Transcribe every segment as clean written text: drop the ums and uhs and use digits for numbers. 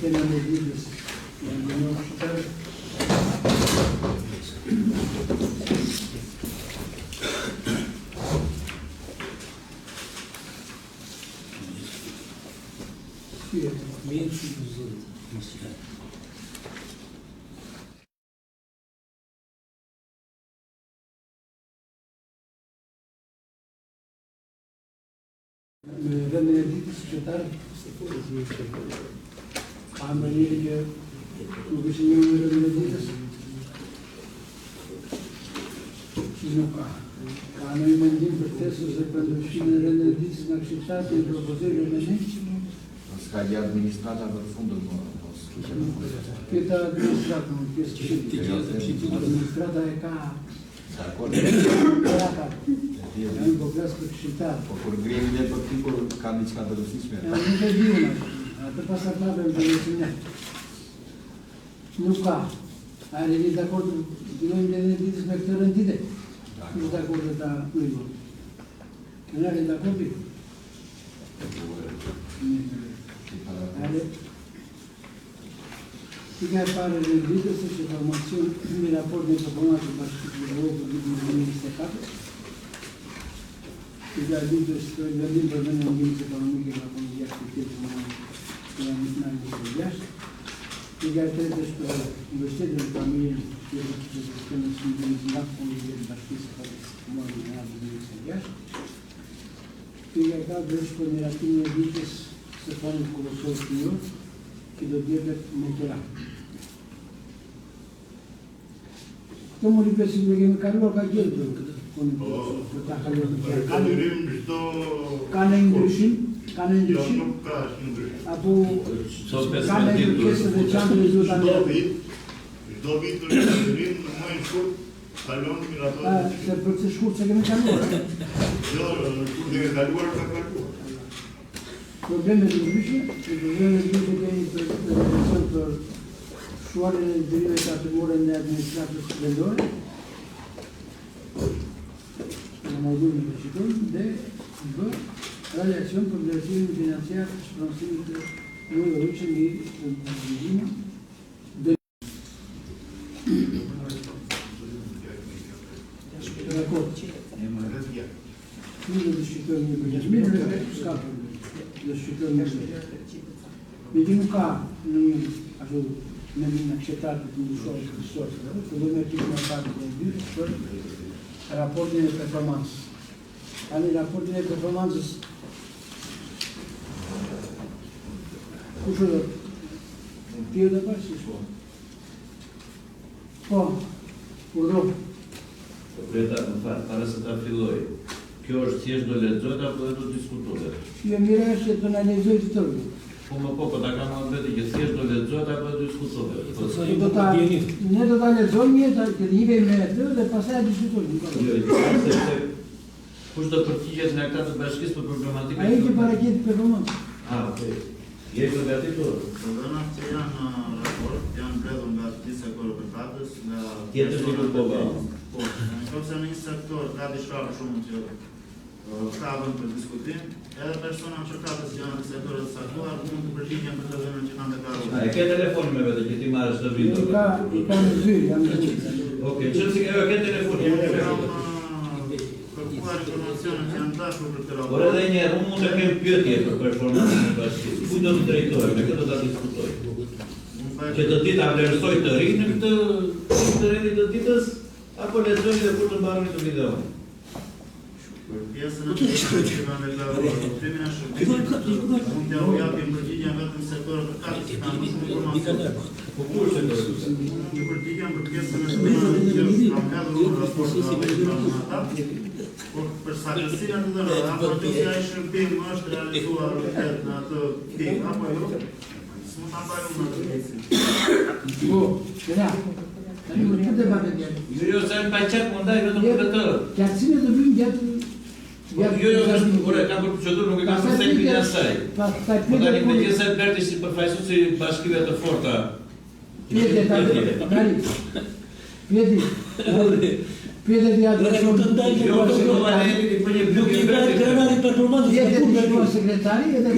tema në ditës në një shqiptarë. Me vendin e ditës qytetar, a mënyrë që nuk ishte një vendin e ditës, nuk ka. Ka në mendim për tesë ose për ndryshimin e vendin e ditës nga qytetarët e propozojnë me ne. Ska di administrata per fondo Këta administrata, nuk pjesë administrata e ka janë po flasë për qytetarë. Po kur gremi ne për ti kur ka diçka të rëndësishme. Nuk e di unë, atë pasardhave më përgjithësi ne. Nuk ka. A jeni dakord të bëjmë edhe ditës me këtë rendite? Nuk dakord të ta bëjmë. Në jeni dakord? Ti ka parë renditës është informacion me raport në performansë të bashkisë të Evropës për vitin 2024. Ti ka ditës të vendim për vendin e ndjenjës ekonomike nga Fondi i Aktivitetit në anën 2026. Ti ka tretës për investimin në familjen që të sistemit sindikalisë nga Fondi i Bashkisë të Komunës në anën 2026. Ti ka katërës për miratimin e ditës së Fondit Kombëtar të Njërë, që do t'jepet në tëra. Këtë më ripesim me kemi kaluar ka gjithë për ta kaluar të kërë. Ka në ndryshim? Ka në ndryshim? Nuk ka ndryshim. Apo ka në ndryshim dhe qanë të rezultat në rëvi? Çdo vit të ndryshim në mëjnë shkurt, kalon miratorë. Se për të shkurt se kemi kaluar? Jo, kur dhe kaluar ka kaluar. Problemet të ndryshme, problemet të ndryshme kemi për shuarën e ndryve të atëmore në administratës vendore, në modulin të shikon, dhe bë relacion për vlerësimin financiar të shpronësimit të një rrëqën i ndryshme. Rakot. Nuk dhe të shikon një përgjashmirë, s'ka problem. Dhe shikon një përgjashmirë. Me ti nuk ka në një ashtu me një qëtarë të ndryshorë të kësosë, të dhe me kipë në partë të ndyrë për raportin e performansës. Ani raportin e performansës, kushë dhe tjë dhe parë si shpo? Po, urdro. Preta, në farë, para se ta filloj, kjo është thjesht do lexohet apo do diskutohet? Jo, mire është që të analizoj të tërë. Po, ta kam në vetë që thjesht do lexohet apo do diskutohet? Ne do ta lexojmë, të njëve me të dhe pastaj diskutojmë. Jo, kush do përgjigjet nga këta të bashkisë për problematikën? Ai që paraqitet performancë. Okej. Je përgatitur? Programat që janë në raport janë mbledhur nga disa korepertatës, nga Tjetër një po ba. Po, nëse në një sektor ka diçka për shkakun që ka vend për diskutim, edhe persona çortatës që janë në sektorët e caktuar mund të përgjigjen për të dhënën që kanë deklaruar. A e ke telefonin me vete që ti marrësh të vitë? I ka në zyrë, jam në zyrë. Okej, çfarë si ke telefonin? Kërkuar informacionet që janë dashur për të Por edhe një herë, unë mund të kem pyetje për performancën e bashkisë. Ku do të drejtohem? Me këtë do ta diskutoj. Që të ditë a vlerësoj të rinë në këtë rendit të ditës, apo lexoj dhe kur të mbaroni të videon? Pjesën e që kanë deklaruar kuptimin e shërbimit, mund t'ja u japim përgjigjen vetëm sektorët të katës që kanë më shumë informacion. Po kur se do të Një përgjigjen për pjesën e shërbimit që kanë hedhur në raport të ata, por për saktësinë të dhënave, apo që ai shërbim është realizuar vërtet në atë pikë apo jo, s'mund ta bëjmë në atë pikë. Po, qëra. Tani më këtë debatet janë. Jo, se më paqet mundaj vetëm për të. Qartësime do bëjmë gjatë. Jo, është kur e kam për procedurë, nuk e kam për sekretin e asaj. Po tani me gjithë se Berti si përfaqësuesi i bashkive të forta. Pjeti, Pjetet i adreson Jo, të komandenti për një blok i vetë. pjetet i shkruan sekretari edhe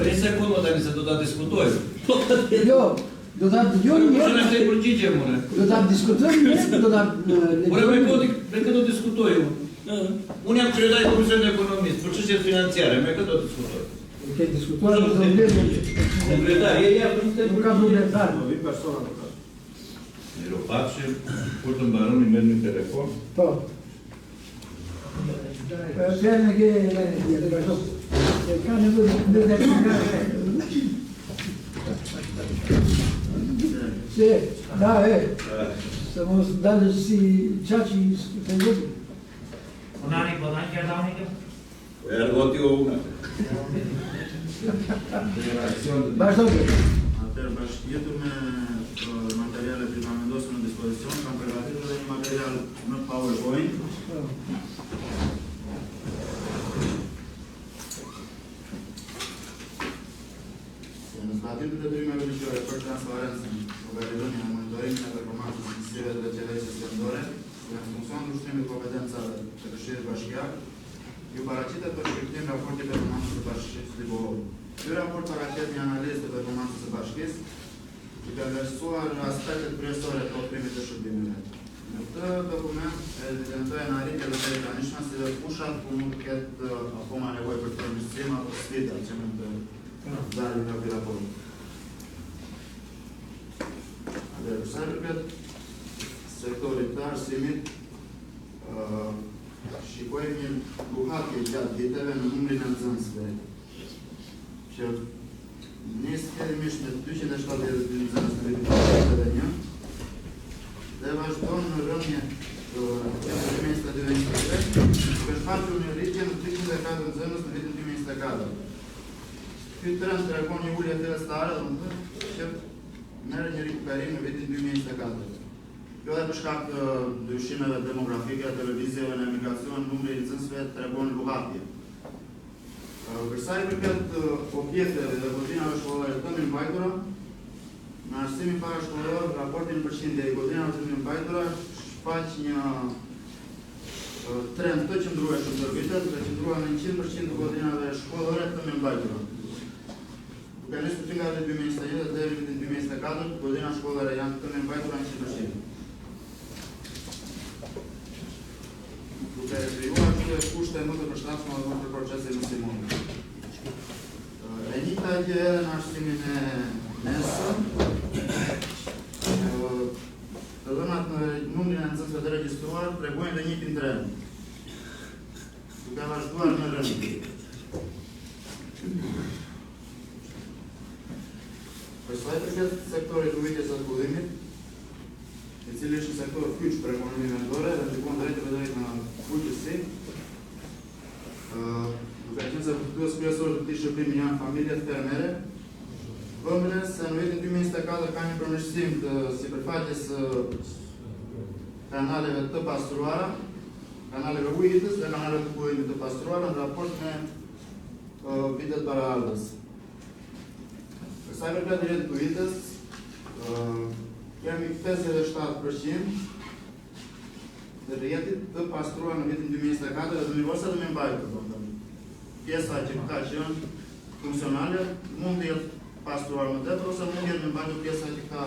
Një sekundë tani se do ta diskutojmë. Jo, do ta dëgjojmë Kush një. na këtë përgjigje more? Do ta diskutojmë një, do ta Ora me këtë do diskutojmë. Unë jam kryetari i Komisionit Ekonomisë, për çështjet financiare, me këtë do diskutoj. Ke diskutuar me zonë. Sekretari, ja Nuk ka problem tani. Miro pafshim, kur të mbaroni merr një telefon. Po. Fjalën e ke vazhdo. Ka nevojë të Se, da, să mă dă si ceaci pe loc. Unani podan chiar dau nică? Ergoti o una. Vazhdo. Atëherë bashkëjetur me materiale që kam vendosur në dispozicion, kam përgatitur edhe një material në PowerPoint. Në zbatimin e detyrave ligjore për transparencën, organizimin e monitorimin e performancës së sistemeve të qeverisë vendore, në funksion të ushtimit të kompetencave të Këshillit Bashkiak, ju paraqitet për shkrim raporti performancës së Bashkisë Libovorë. Ky raport paraqet një analizë të performancës së Bashkisë, që ka vlerësuar aspektet kryesore të ofrimit të shërbimeve. Në këtë dokument evidentojnë arritje të tani si dhe fushat ku mund të ketë akoma nevojë për përmirësim apo sfida që mund të dalin nga ky raport. Dhe për sa i përket sektorit të arsimit, shikojmë një buhatje gjatë viteve në numrin e nxënësve, që nis fillimisht me 272 nxënës në vitin 2021 dhe vazhdon në rënje në vitin 2023, duke shfaqur një rritje në 304 nxënës në vitin 2024. Ky trend tregon një ulje fillestare, domethënë që merr një rikuperim në vitin 2024. Kjo dhe për shkak të ndryshimeve demografike, televizive në emigracion, numri i nxënësve tregon luhatje. Për sa i përket objekteve dhe godinave shkollore të mirëmbajtura, në arsimin parashkollor, raporti në përqindje i godinave të mirëmbajtura shfaq një trend të qëndrueshëm ndër vitet, dhe qëndruan në 100% të godinave shkollore të mirëmbajtura. Duke nisur nga viti 2021 deri në vitin 2024, godina shkollore janë të mirëmbajtura në 100%. Duke krijuar kushte më të përshtatshme për procesin mësimor. E njëjta gjë edhe në arsimin e mesëm, të dhënat në numrin e nxënësve të regjistruar tregojnë dhe njëjtin trend, duke vazhduar në rëndje. Për sa i përket sektorit të ujitjes së zhvillimit, i cili është një sektor kyç për ekonominë vendore dhe ndikon drejt në fuqësi, duke qenë se fitues kryesor të këtij shërbimi janë familjet fermere, vëmre se në vitin 2024 ka një përmirësim të sipërfaqes kanaleve të pastruara, kanaleve ujitës dhe kanaleve të burimit të pastruara në raport me vitet paraardhës. Për sa i përket rrjetit të ujitës, kemi 57% të rrjetit të pastruar në vitin 2024 dhe të nivosa të mirëmbajtur. Pjesa që ka qenë funksionale mund të jetë pastruar më tepër ose mund të jetë mirëmbajtur pjesa që ka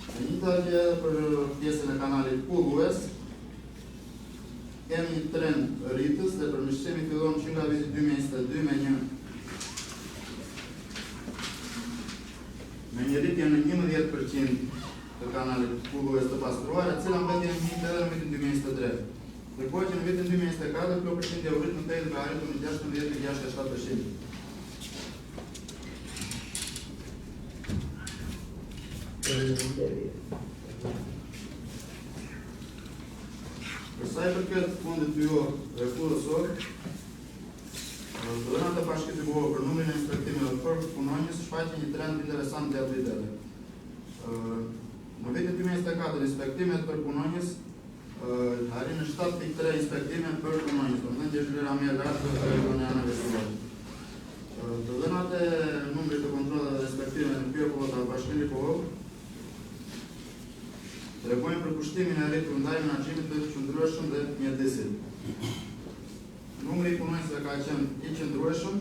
e njëjta gjë për pjesën e kanalit pullues. Kemi një trend rritës dhe përmirësimi fillon që nga viti 2022 me një rritje në 11% të kanalit pullues të pastruar, e cila mbeti e njëjtë edhe në vitin 2023. Ndërkohë që në vitin 2024 kjo përqindje u rrit në 8 dhe arritur në 16,67%. Për sa i përket fondit yjo refursor, dhënat e Bashkisë Libovorë për numrin e inspektimeve për punonjës shfaqin një trend interesant gjatë viteve. Në vitin 2024 inspektimet për punonjës arrin në 7.3 inspektime për punonjës, domethënë që është vlera më e lartë se ajo që ne analizuar. Të dhënat e numrit të kontroleve respektive në pyetjet të Bashkimit Kohor tregojnë për kushtimin e rritur ndaj menaxhimit të qëndrueshëm dhe mjedisit. Numri i punonjësve ka qenë i qëndrueshëm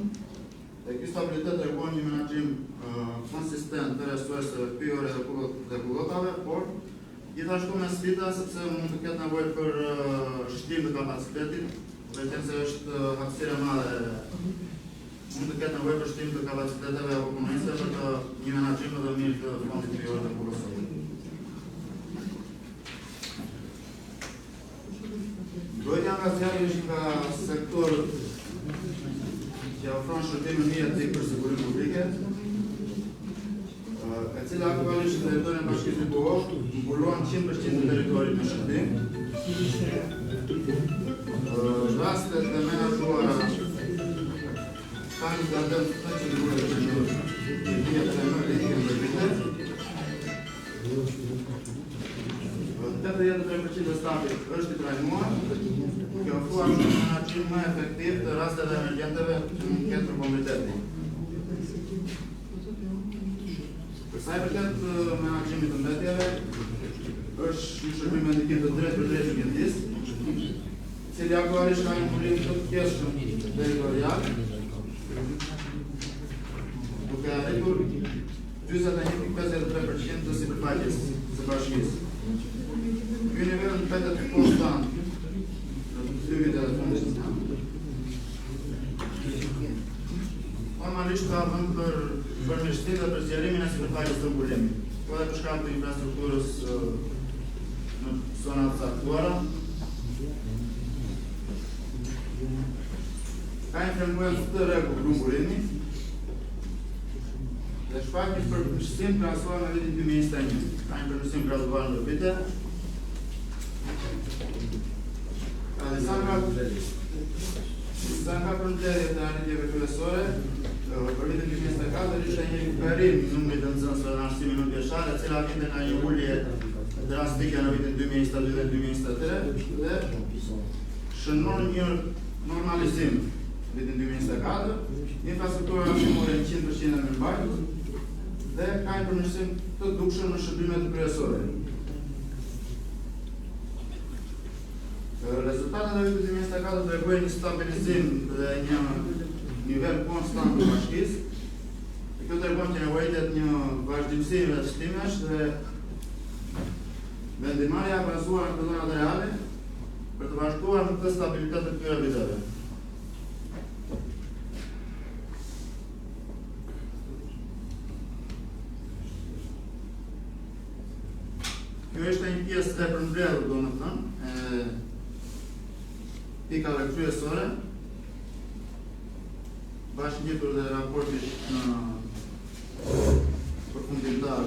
dhe ky stabilitet tregon një menaxhim konsistent të resurseve pyjore dhe kullotave, por gjithashtu me sfida sepse mund të ketë nevojë për shtim të kapacitetit, vetëm se është hapësirë e madhe. Mund të ketë nevojë për shtim të kapaciteteve apo punonjësve për të një menaxhim më të mirë të fondit pyjor të kullosave. Dojtja nga zjarri është nga sektor që ofron shërbime mirë etik për sigurim publike, e cila aktualisht në teritorin e Bashkimit Kohor mbulon 100% të territorit në shërbim. Rastet e menaxhuara kanë gardën të qëndrueshme në vijat e mëdha të vitit. 83% e stafit është i trajnuar, kjo ofruar një menaxhim më efektiv të rasteve emergjenteve që mund të ketë komuniteti. Për sa i përket menaxhimit të mbetjeve, është një shërbim me ndikim të drejtë për drejtë mjedis, i cili aktualisht ka një mbullim të pjesshëm territorial, duke arritur 41.53% të sipërfaqes së bashkisë. Ky nivel mbetet konstant në 2 vitet e fundit. Normalisht ka vend për përmirësim dhe për zgjerimin e sipërfaqes të mbulimit, po edhe për shkak të infrastrukturës në zonat të caktuara. Ka një frymëzues të rregull mbulimi dhe shfaqet për përmirësim krahasuar me vitin 2021. Ka një përmirësim gradual në vite. Ka disa nga përmbledhjet e arritjeve kryesore, për vitin 2024 ishte një rikuperim i numrit të nxënësve në arsimin nëntëvjeçar, e cila vinte nga një ulje drastike në vitin 2022 dhe 2023 dhe shënon një normalizim në vitin 2024, infrastruktura arsimore 100% e mirëmbajtur dhe ka një përmirësim të dukshëm në shërbimet kryesore. Rezultatet e vitit 2024 tregojnë një stabilizim dhe një nivel konstant të bashkisë. Kjo tregon që nevojitet një vazhdimsi në investimesh dhe vendimarrja bazuar në dhënat reale për të vazhduar në këtë stabilitet të këtyre viteve. Kjo është një pjesë e përmbledhur, domethënë, pikave kryesore, bashkëngjitur dhe raportit në përfundimtar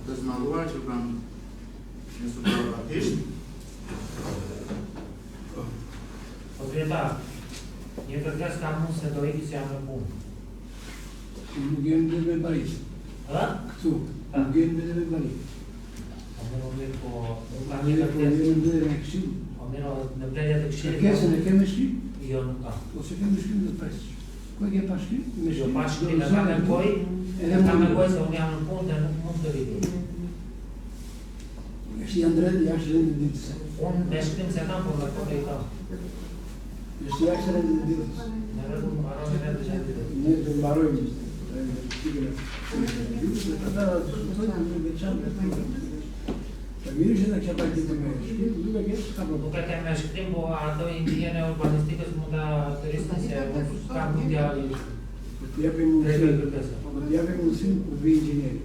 të zmadhuar që kanë njësur parapratisht. Po drejtar, një kërkesë ka mund se do iki që jam në punë. Nuk jenë dhe me barit. Këtu, nuk jenë dhe me barit. Ka një kërkesë. Në pledja të këshirit... Kërkesën e keme shkrim? Jo, nuk ka. Po se keme shkrim dhe presë. Ko e ke pa shkrim? Jo, pa shkrim, e ka me koj, se unë jam në punë dhe nuk mund të rritur. Eshtë janë drejtë, jashtë rrëndë ditëse. Unë me shkrim se kam, por dhe po dhe i kam. Eshtë jashtë rrëndë ditës. Në rrëndu më barojnë e dhe gjithë ditës. Ne të mbarojnë gjithë. Mirë që në kjeta këtë me shkrim, duke kështë ka problem. Nuk e ke me shkrim, po ato inxinjere urbanistikës mund të turistin se ka mundja i t'japim mundësim për vi inxinjeri.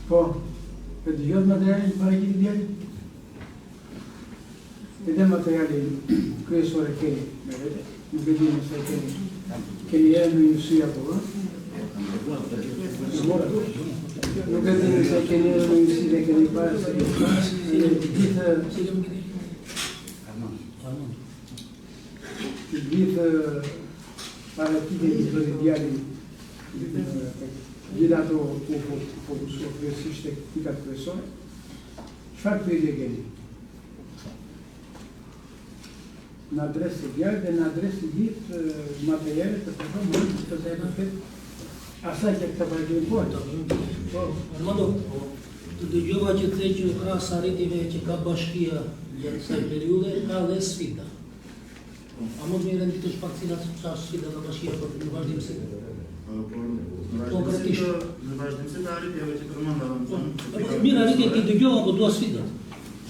Po, për të gjithë materialin për e këtë djeli? Edhe materialin kryesore keni, me vete, nuk e dhjë nëse keni edhe në njësia po, nuk e dhjë nëse keni edhe në njësi dhe keni parë se gjithë paratite i të djalin gjithë ato fokusuar kryesisht e pikat kryesore, çfarë pyetje keni? në adresë të djarë dhe në adresë të gjithë materiale të performancës të zemë këtë asaj që këtë përgjën pojtë. Armando, të dëgjova që të që krahas arritjeve që ka bashkia gjatë kësaj periudhe, ka dhe sfida. A mund të renditësh pak cilat çfarë sfida ka bashkia për në vazhdimsi? Konkretisht. Në vazhdimsi të arritjeve që përmendëm. Mirë, arritje të dëgjova, po dua sfida.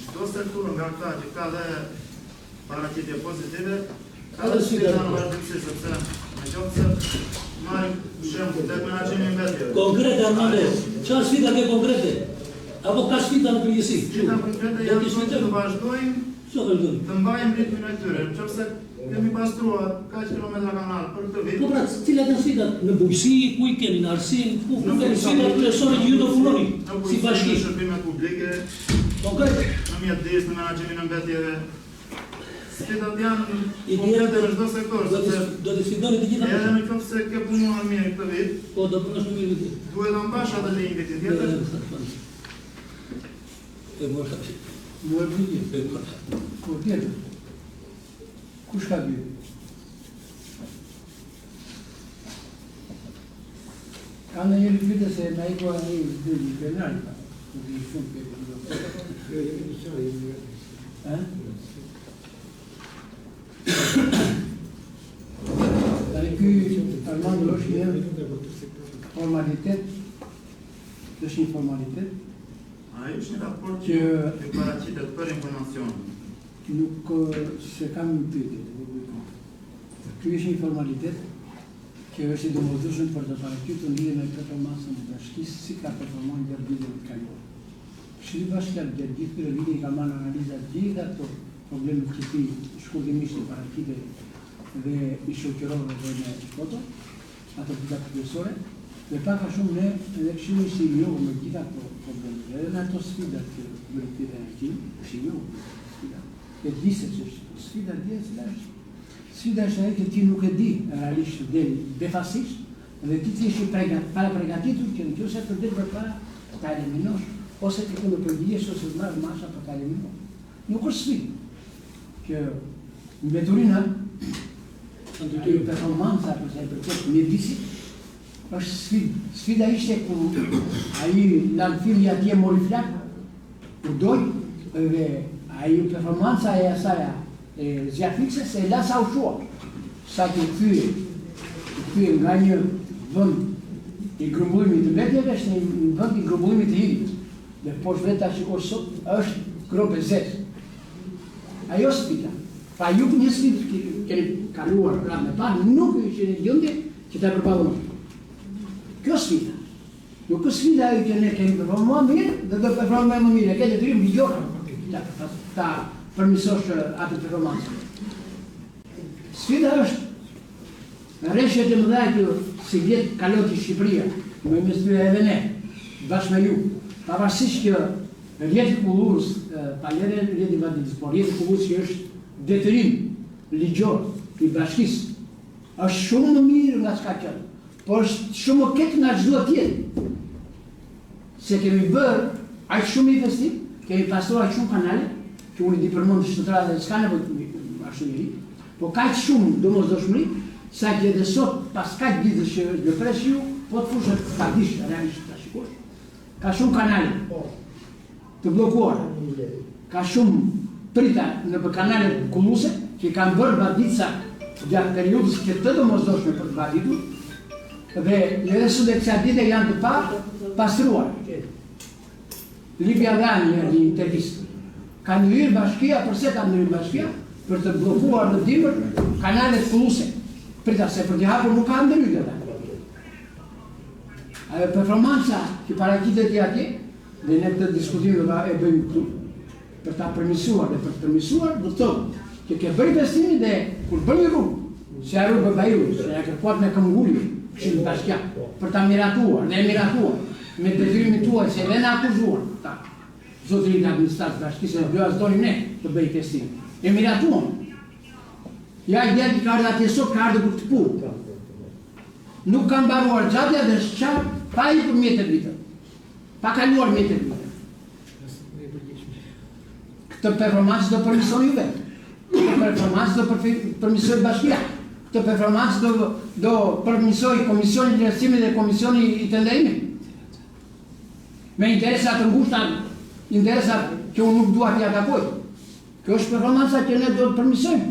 Çdo sektor nga këta që ka dhe paraqitje pozitive, ka Edhe dhe sfida sfida në vazhdimsi, sepse me qoftë se marrim shembull tek menaxhimi i mbetjeve. Konkrete, Armando, çfarë sfida ke konkrete? Apo ka sfida në përgjithësi? Sfida konkrete janë që të vazhdojmë të mbajmë ritmin e tyre, nëse kemi pastruar kaq kilometra kanal për këtë vit. Po pra, cilat janë sfidat? Në bujqësi, ku i kemi në arsim, ku kemi sfidat kryesore që ju do punoni si bashki? Në shërbimet publike, Konkret, në mjetëdijës, në menaxhimin e mbetjeve. Sfidat janë konkrete në çdo sektor, sepse do të sfidoni të gjitha. edhe në qoftë se ke punuar mirë këtë vit, Po do punosh më mirë vitin. duhet ta mbash atë në një vitin tjetër. E mora. Mu e bëjë, ku tjetër? Kush ka bëjë? Ka në njëri pyte se me i koha një dhe një penal, ku një shumë për Tani ky Armando është një formalitet, është një formalitet Ai është një raport që që paraqitet për informacion. nuk se kam një pyetje. Ky është një formalitet që është i domosdoshëm për të paraqitur lidhje me performancën e bashkisë, si ka performuar gjatë viteve të kaluara. Këshilli Bashkiak gjatë gjithë këtyre viteve ka marrë analizat gjithë ato problemet që ti shkurtimisht i paraqitet dhe i shoqërove dhe me foto, ato pika kryesore, dhe pak a shumë ne edhe këshilli si i njohur me gjitha ato probleme, edhe në ato sfidat që vërtet e kim, si i njohur sfida. E di se ç'është sfida dhe cila është. Sfida është ajo që ti nuk e di realisht deri befasisht, dhe ti je para përgatitur që nëse të del përpara ta eliminosh ose të kënë përgjigjës ose të marrë masha për ta eliminosh. Nuk është sfidë që mbeturina ajo performanca për sa i përket mjedisit është sfidë. Sfida ishte ku ai lanfili atje mori flak, u doj dhe ai performanca e asaj zjafikse se e la sa ushuar. Sa të kthye nga një vend i grumbullimit të mbetjeve është një vend i grumbullimit të hirit. Dhe poshtë vetë shikosh sot është grope zezë. Ajo sfida. Pa ju një sfidë keni kaluar prapë me parë, nuk është në gjendje që ta përballoni. Kjo sfida. Nuk është sfida ajo që ne kemi performuar mirë dhe do performojmë më mirë. Ke detyrim ligjor ta përmirësosh atë performancë. Sfida është rreshtet e mëdha që si vjet kaloti Shqipëria, me mes tyre edhe ne, bashkë me ju, pavarësisht që rrjeti i Kullurës, pa lëre rrjeti i Vaditës, por rrjeti i Kullurës që është detyrim ligjor i bashkisë, është shumë më mirë nga s'ka qenë, por është shumë më keq nga çdo tjetër. Se kemi bërë aq shumë investim, kemi pastruar shumë kanale, që unë i di përmend të shtetërave dhe s'ka nevojë ashtu njëri, po kaq shumë domosdoshmëri, sa që edhe sot pas kaq ditësh që do presh ju, po të fushët ta dish realisht ta shikosh. Ka shumë kanale të bllokuara. Ka shumë prita në kanale kulluese që kanë bërë vadica gjatë periudhës që të domosdoshme për të vaditur, dhe edhe sot e kësaj dite janë të pastruar. Livia Rani në një intervistë. Ka ndërhyrë bashkia, përse ka ndërhyrë bashkia? Për të bllokuar në dimër kanalet kulluese. Prita se për të hapur nuk ka ndërhyrë ata. Ajo performanca që paraqitet atje, dhe ne këtë diskutim do ta e bëjmë këtu, për ta përmirësuar dhe për të përmirësuar, do të thotë që ke bërë investimin dhe kur bën një rrugë, si ajo Babaiu, se ja kërkuat me këmbgulje, Këshilli Bashkiak, për ta miratuar dhe miratuar me detyrimin tuaj se edhe na akuzuar ta. Zotërinë e administratës bashkisë do as donim ne të bëj testim. E miratuam. Ja i djali ka ardhur atje sot, ka ardhur për të punë. Nuk ka mbaruar gjatja dhe shqar pa i për mjetër vitër. Pa kaluar mjetër vitër. Këtë performancë do përmisoni ju vetë. performancë do përmisoj bashkia. Këtë performancë do përmisoj Komisioni i Vlerësimit dhe Komisioni i Tenderimit. Me interesat të ngushta, interesat që unë nuk dua t'i atakoj. Kjo është performanca që ne do të përmisojmë.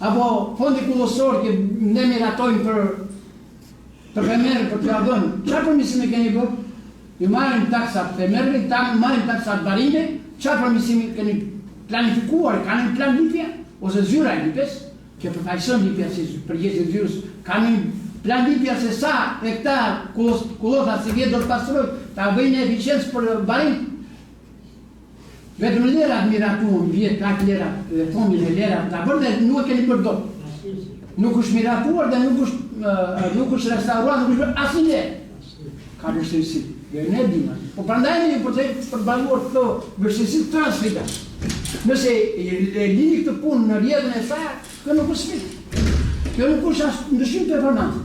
Apo fondi kullosor që ne miratojmë për femerë, për t'ja dhënë. Çfarë përmisimi keni bërë? Ju marrim taksat femerëve, marrim taksat barimeve, çfarë përmisimi keni planifikuar? Kanë një plan lipje? Ose zyra e lipjes, që përfaqëson lipja si përgjithësi zyrës, kanë një plan lipja se sa hektar kullota si vjetë do të pastrojnë, ta bëjnë eficiencë për barim. Vetëm lerat miratuan vjetë, kaq lerat, fondin e lerat, ta bërë dhe nuk e keni bërë dot. Nuk është miratuar dhe nuk është restauruar, nuk është bërë asnjë lerë. Ka vështirësi. Dhe ne dimë. Po prandaj ne përballuar këto vështirësi të sfida. Nëse e lini këtë punë në rrjedhën e saj, kjo nuk është sfidë. Kjo nuk është as ndryshim performancë.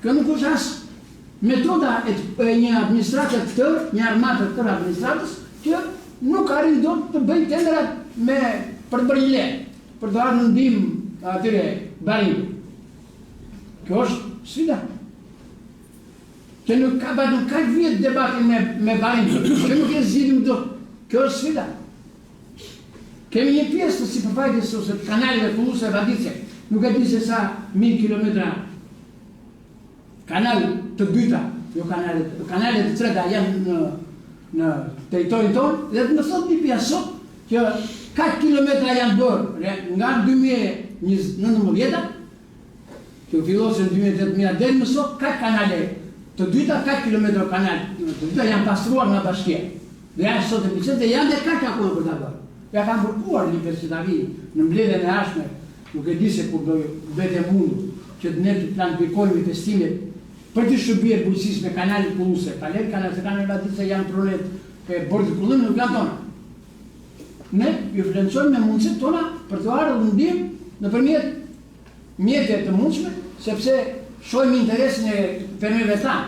Kjo nuk është as metoda e një administrate të tërë, një armatë të tërë administratës, që nuk arrin dot të bëjë tendrat për të bërë një lehë, për të ardhur në ndihmë atyre barimit. Kjo është sfida. Që nuk ka bërë kaq vjet debatin me barimit, që nuk e zgjidhim dot. Kjo është sfida. Kemi një pjesë të sipërfaqes ose të kanaleve Kullusa e Vadice, nuk e di se sa 1000 kilometra kanal të dyta, jo kanale të treta janë në territorin tonë, dhe më thot një pjesë sot që kaq kilometra janë bërë nga 2019, që fillosen 2018 deri më sot, kaq kanale të dyta, kaq kilometra kanal të dyta janë pastruar nga bashkia. Dhe janë sot eficient dhe janë dhe kaq akoma për ta bërë. Ja kanë bërkuar një persitavi në mbledhjen e ardhshme, nuk e di se kur do bëhet e mundur që ne të planifikojmë investimet për të shërbyer bujqësisë me kanalin Kulluse. Kalem kanal se kanë Vadice janë pronet e bordit Kullim nuk janë tona. Ne ju vlerësojmë me mundësitë tona për të ardhur në ndihmë nëpërmjet mjeteve të mundshme, sepse shohim interesin e fermerëve tanë.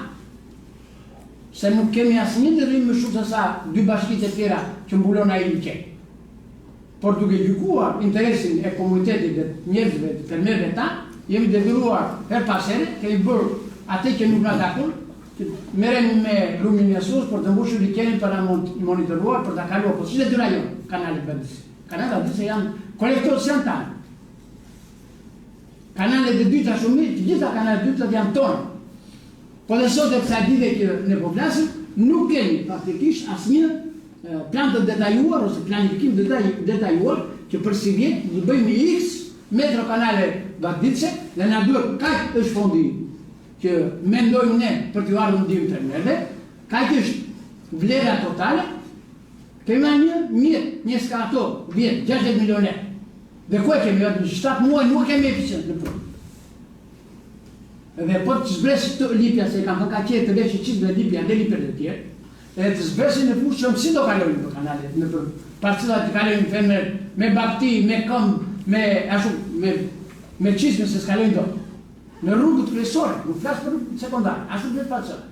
Se nuk kemi asnjë ndërrim më shumë se sa dy bashkitë e tjera që mbulon ai liçe. Por duke gjykuar interesin e komunitetit dhe njerëzve të fermerëve tanë, jemi detyruar her pas here, kemi bërë atë që nuk na takon, që merremi me lumin mjasues për të mbushur liçenin për ta monitoruar, për ta kaluar po si detyra jon, kanalet Vadice. Kanalet Vadice janë kolektorës janë tanë. Kanalet e dyta shumë mirë, të gjitha kanalet e dyta janë tonë. Po dhe sot e kësa dive që ne po flasim, nuk kemi faktikisht asnjë plan të detajuar ose planifikim detajuar që për si vjet do bëjmë X metro kanale Vadice dhe na duhet kaq është fondi që mendojmë ne për t'u ardhur ndihmë fermerëve, kaq është vlera totale. Kemi një skalator vjet 60 milionë. Dhe ku e kemi vetëm 7 muaj nuk kemi eficient në punë. Edhe po të zbresë të lipja se kam ka qenë të veçë qitë dhe lipja dhe lipër dhe tjerë, edhe të zbresë në fushë që si do kalojnë për kanalet, në për parcilat të kalojnë fermer me bakti, me këmbë, me qisme se s'kalojnë do. Në rrugët kryesore, nuk flasë për rrugët sekundare, ashtu të parcilat.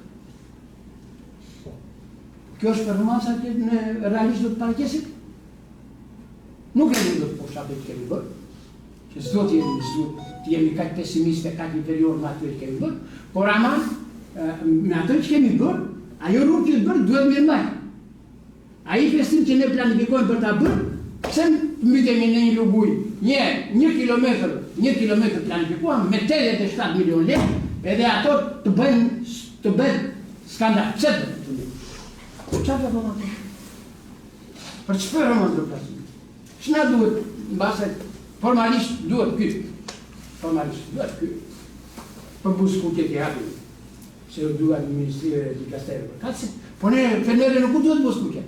Kjo është performanca që në realisht do të paraqesim? Nuk e një do të poshabë që kemi bërë, që s'do të jemi kaq pesimiste, kaq inferior në atë që kemi bërë, por ama me atë që kemi bërë, ajo rrugë që bërë duhet mirë mbajtur. Ai investim që ne planifikojmë për ta bërë, pse mbitemi në një luguj, një kilometër planifikuam me 87 milion lekë, edhe ato të bëjnë skandal. Pse do të bëjmë? Çfarë do të bëjmë? Për çfarë më do të bëjmë? Ç'na duhet, mbase formalisht duhet ky. Për buskutje të hapi, se u duhet Ministria e Dikasterëve. Po ne fermerë nuk duhet buskutje.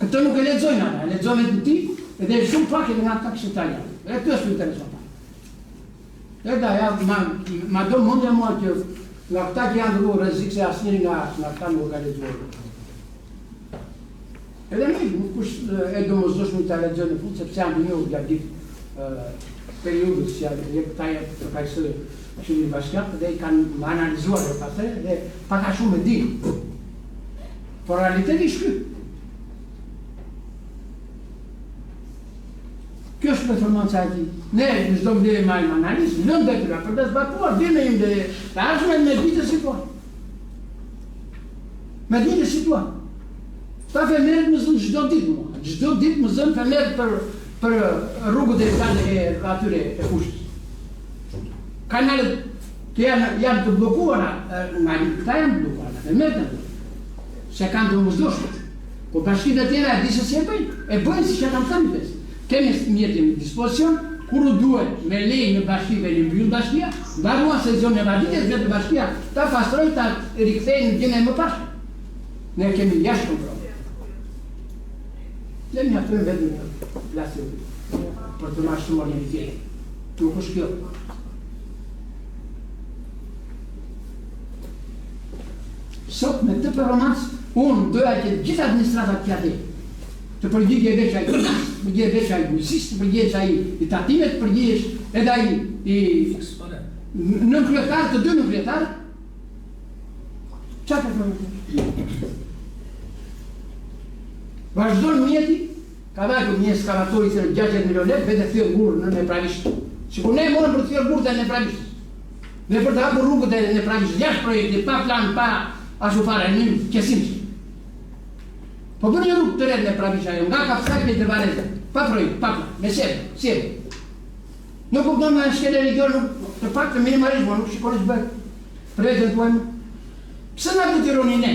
Këto nuk e lexojnë ata, e lexojnë të ti, edhe shumë pak edhe nga ata këshilltarë. Edhe kjo është interesante. Edhe ja ma do mundja mua që nga këta që janë dhuru rrezik se asnjëri nga këta nuk ka lexuar. Edhe nuk është e domosdoshme ta lexojnë në fund sepse janë njohur gjatë ditë periudhës që këta janë përfaqësuar që një bashkiat dhe i kanë analizuar e pastaj dhe paka shumë e di. Por realiteti është ky. performanca e tij. Ne çdo vlerë marrim analizë, lëm detyra për të zbatuar dinin e të ardhshme me ditë situatë. Me ditë situatë. Ta femerët më zënë çdo ditë më zënë femerët për rrugët e atyre e kushtës. Kanalet që janë të bllokuara, këta janë të bllokuara, femerët se kanë të mëzdoshme. Po bashkitë e tjera e di se si e bëjnë si që kam thënë vetë. Kemi mjetin në dispozicion, kur u duhet me lejë në bashkive në mbyll bashkia, mbaruan sezon e vaditës vetë bashkia, ta pastrojnë, ta rikthejnë në gjene më pashë. Ne kemi jashtë kompromis. Ne mjaftojmë vetë në plasë për të mashtruar një tjetë. Nuk është kjo. Sot me të performancë, unë doja që gjithë administratat të atë të përgjigje veç ai kërkës, të përgjigje veç ai bujësisë, të përgjigje ai i tatimet, të përgjigje edhe ai i nënkryetar të dy nënkryetar. Çfarë përgjigje? Vazhdon mjeti, ka dhënë një skalatori se 60 milionë lekë vetë thyrë gurë në Nepravisht. Sikur ne morëm për të thyrë gurë të Nepravisht. Ne për të hapur rrugët e Nepravisht, 6 projekte, pa plan, pa ashtu fare, një qesim. Po bërë një rrugë të redë në Pravisha jo, nga Kapsakli të Vareze, pa projekt, pa plan, me sebe. Nuk u këmë në shkele region, të pak të minimalismo, nuk shikoni që bërë. Prezent të ojmë. Pse nga të tironi ne?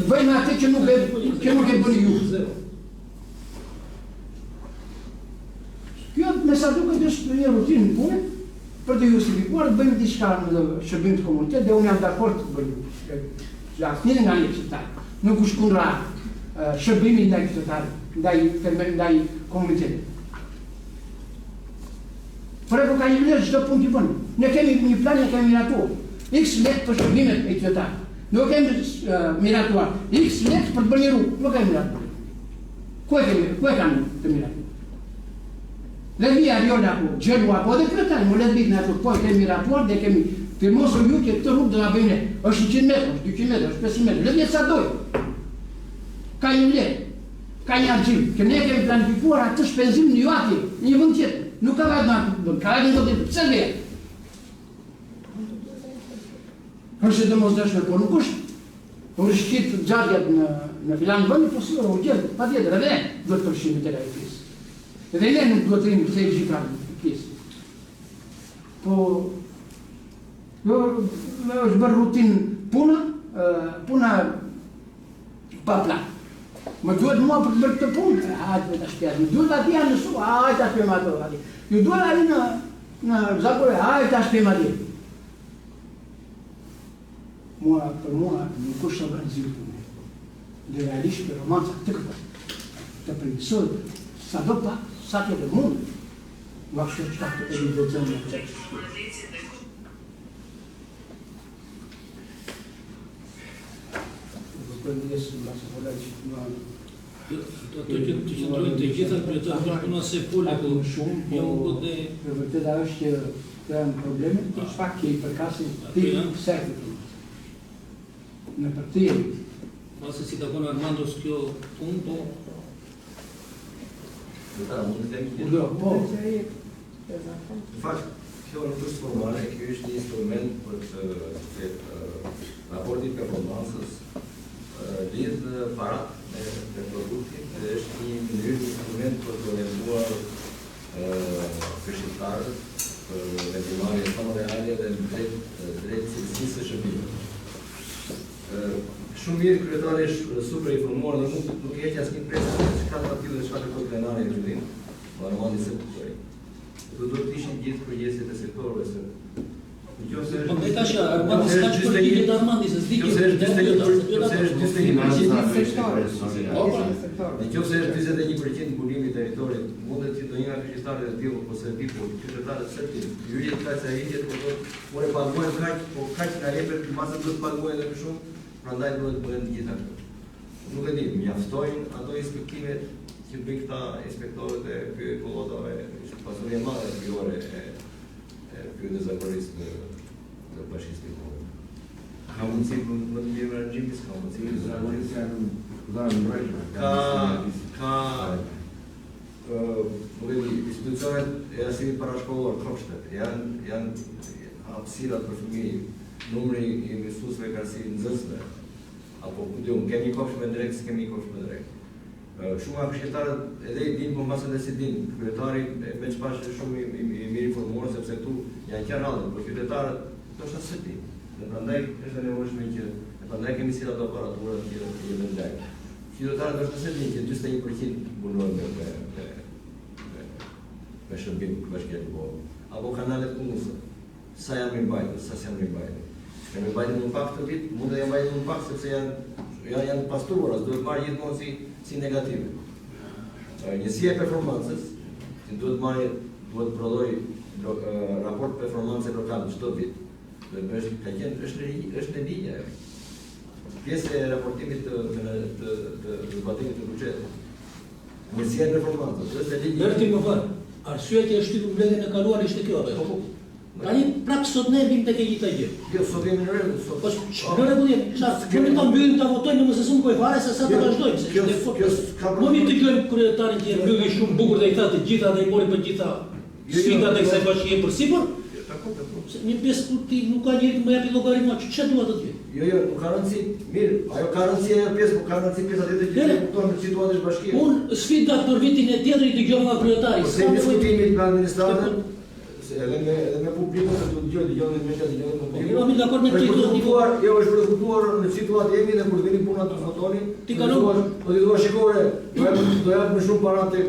Bëjmë atë që nuk e bëni ju. Kjo me sa duke të është një rutinë në punë, për të justifikuar, të bëjmë diçka në shërbim të komunitet, dhe unë jam dakord të bëjmë. Asnjëri nga një qytetar, nuk është kundra shërbimi ndaj qytetarëve, ndaj komunitetit. Por e ka një vlerë çdo punë që bën. Ne kemi një plan që kemi miratuar. X lekë për shërbimet e qytetarëve. Nuk kemi miratuar. X lekë për të bërë një rrugë, nuk kemi miratuar. Ku e kanë të miratuar? Dhe via Riola ku gjelu apo dhe kryetar, më le të bëjnë ato, po e kemi miratuar dhe kemi firmosur ju që këtë rrugë do ta bëjmë. Është 100 metra, është 200 metra, është 500 metra. Le të sa dojë. Ka një vlerë, ka një argjim, që ne kemi planifikuar atë shpenzim në ju atje, në një vend tjetër. Nuk ka vajtë në atë, ka vajtë në do të pse vjerë. Është dhe mos dëshme, po nuk është. Nuk është shqitë gjatjat në filan vëndi, po si u gjithë, pa tjetër, edhe ne duhet të përshimi të lejë pjesë. Edhe ne nuk duhet të rinë pëse i gjitha në pjesë. Po, është bërë rutinë puna pa plan. Më duhet mua për të bërë këtë punë, hajtë me të shpjazë, më duhet ati janë në su, hajtë ta shpjema të ati. Ju duhet ati në zakore, hajtë ta shpjema ati. Për mua nuk është të vërëzirë punë. Dhe realisht për romanca të këtë, të përgjësoj, sa do pa, sa të dhe mundë, nga kështë që të e një dhe zëmë në të Ato që të qëndrojnë të gjitha kryetarët për puna se pole, po shumë, jo më dhe... Për vërteta është që të janë probleme, të shpak që i përkasin të i sërë të në përtiri. Pasë si të konë Armandos kjo punë, po... Po. Në fakt, kjo nuk është formale, kjo është një instrument për të raportit performansës lidhë parat me produktit dhe është një mënyrë instrument për të orientuar këshilltarët për vendimarrje sa më reale dhe në drejt cilësisë së shërbimit. Shumë mirë kryetari është super informuar dhe nuk heq asnjë presë çka do të thotë dhe çka do të thotë plenari në fillim, normalisht se kuptoj. Do të ishin gjithë përgjegjësit e sektorëve se Po me tash Armandis ka që përgjigje të Armandis, e s'di Nëse është 21% mbulimi i territorit, mundet që do një nga këshilltarët e tillë ose people, qytetarët e tillë, ju jetë kaq sa hijet, po e paguajnë kaq, po kaq na jepet masa do të paguajnë edhe më shumë, prandaj duhet të bëhen të gjitha këto. Nuk e di, mjaftojnë ato inspektime që bëjnë këta inspektorët e pyetëllave, pasuria e madhe kryore e pyetëzakorisë në bashkisë të kohë. Ka mundësi më të mirë menaxhimi, ka mundësi institucionet e arsimit parashkollor kopshtet, janë hapësirat për fëmijë, numri i mësuesve ka si nxënësve, apo kemi kopsh me drejt, s'kemi kopsh me drejt. Shumë nga këshilltarët edhe i dinë, por mbasën dhe si dinë, kryetari me çfarë është shumë i mirë informuar, sepse këtu janë qenë rradhë, por qytetarët ndoshta s'e dinë. Dhe prandaj është e nevojshme që prandaj kemi si ato aparatura të jenë ndaj. Qytetarët ndoshta s'e dinë që 41% punojnë me shërbim bashkëjetëor, apo kanalet punëse. Sa janë mbajtur, sa s'janë mbajtur. Kemi mbajtur në pak të vit, mund të janë mbajtur në pak sepse janë pastruara, duhet marrë gjithmonë si negative. Njësia e performancës, që duhet prodhoj raport performance lokal çdo vit. Është në linja. Pjesë e raportimit të zbatimit të buxhetit. Njësia e performancës, është në linja. Merti më fal. Arsyeja që është shtypur mbledhjen e kaluar ishte kjo apo? Tani prapë sot ne vim tek e gjitha gjë. Jo, sot jemi në rregull, sot. Po në rregull jemi. Kemi ta mbyllim ta votojmë, mos e sum po fare se sa të vazhdojmë. Mo mi të gjojmë kryetarin që mbylli shumë bukur dhe i tha të gjitha dhe i mori për gjitha sfidat e kësaj bashkie përsipër. Një pjesë kur ti nuk ka njëri të më japi llogarinë, ç'e dua të gjë? Jo, nuk ka rëndësi. Mirë, ajo ka rëndësi ajo pjesë, por ka rëndësi pjesa tjetër që kupton në situatën e bashkisë. Unë sfidat për vitin e tjetër i dëgjoj nga kryetari. Se diskutimit me administratën, edhe me publikun se duhet dëgjojnë me media, dëgjojnë me publikun. Jo, mi dakord me titullin. Jo, është përkutuar në situatë jemi dhe kur vini puna të fotoni. Ti kalon. Po ti thua shikore, do jap më shumë para tek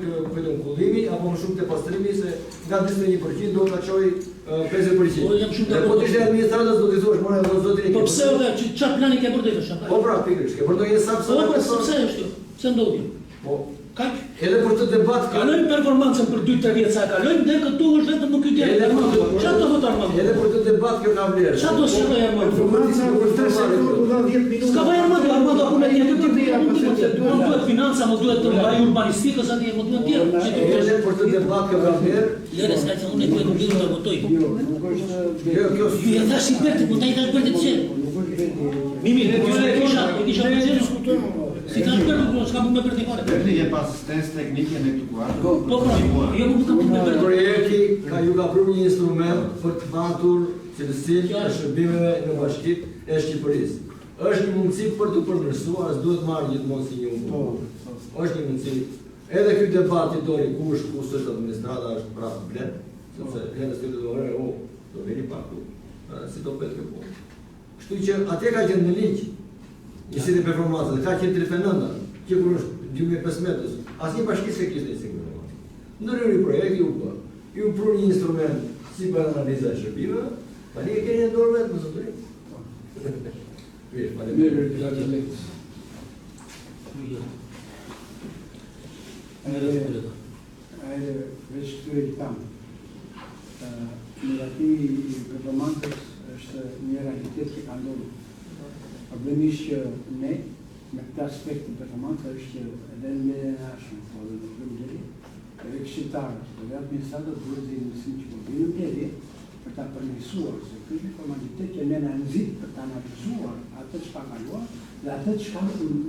kullimi apo më shumë te pastrimi se nga 21% do ta çoj 50%. Po jam shumë dakord. Po ti je administratës do të thuash, "Mora do zotëri." Po pse edhe çfarë plani ke bërë ti? Po pra, pikërisht, ke bërë ndonjë saktë. Po pse është kjo? Pse ndodhi? Po Kaq edhe për të debat kalojmë performancën për 2-3 vjet sa kalojmë dhe këtu është vetëm në ky dialog. Çfarë do votar më? edhe për të debat kjo ka vlerë. Çfarë do silloj Armando? Informacija për 3 sekondë do dha 10 minuta. Ska vaj Armando apo me një të tjera, më duhet financa, më duhet të mbaj urbanistikës atje, më duhet tjerë. Edhe për të debat kjo ka vlerë. Lere s'ka që unë e duhet mbyllu të votoj. Jo, nuk është Jo, Ju e thash i Berti, mund ta i thash Berti të qenë. nuk është vetë. Mimi, e kisha përgjeri. Si ka shpertu, s'ka më Berti fare. Berti je pas asistencë teknike në këtë kuadër. Po, jo nuk kam me Berti. Projekti ju ka pru një instrument për të matur cilësinë e shërbimeve në bashkitë e Shqipërisë. Është një mundësi për të përmirësuar, s'duhet marrë gjithmonë si një mundësi. Është një mundësi. Edhe ky debat i dori kush është administrata është prapë blet, sepse henës të dorë, do vini pak tu. Si do bëhet kjo punë. Kështu që atje ka qenë në ligj. Njësitë e performancës, ka qenë 39, që kur është 2015, asnjë bashki s'e kishte një performancë. Ndërhyri projekti u bë. Ju pru një instrument si për analiza e shërbimeve, tani e keni në dorë vetë më zotëri. Ajde, veç këtyre që tamë. Negativi i performancës është një realitet që ka ndodhur. Problemi është që ne, me këtë aspekt të performancë, është që edhe në medjen e ashme, po dhe në plëmëgjeri, edhe këshiltarës, edhe administratët duhet dhe i mësim që po vinë në medje për ta përmirësuar, se kështë një formalitet që ne në nëzit për ta analizuar atë që ka kaluar dhe atë që ka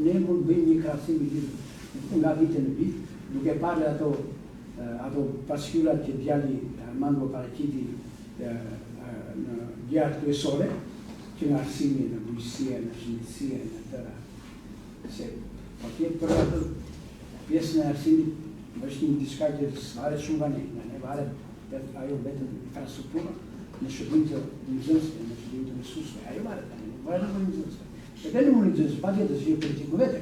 ne mund bëjmë një krasim i gjithë nga vite në vit, duke parë ato pasqyrat që djali Armando paraqiti në gjarë kryesore, që në arsimi, në bujësia, në shëndetësia, në tëra. Se, po tjetë për atë pjesën e arsimit, është një diçka që varet shumë nga ne varet ajo vetëm infrastruktura, në shërbim të nxënësve, në shërbim të mësuesve, ajo varet tani, nuk varet në nxënësve. Edhe në nxënësve, pa tjetër që je politikë më vete,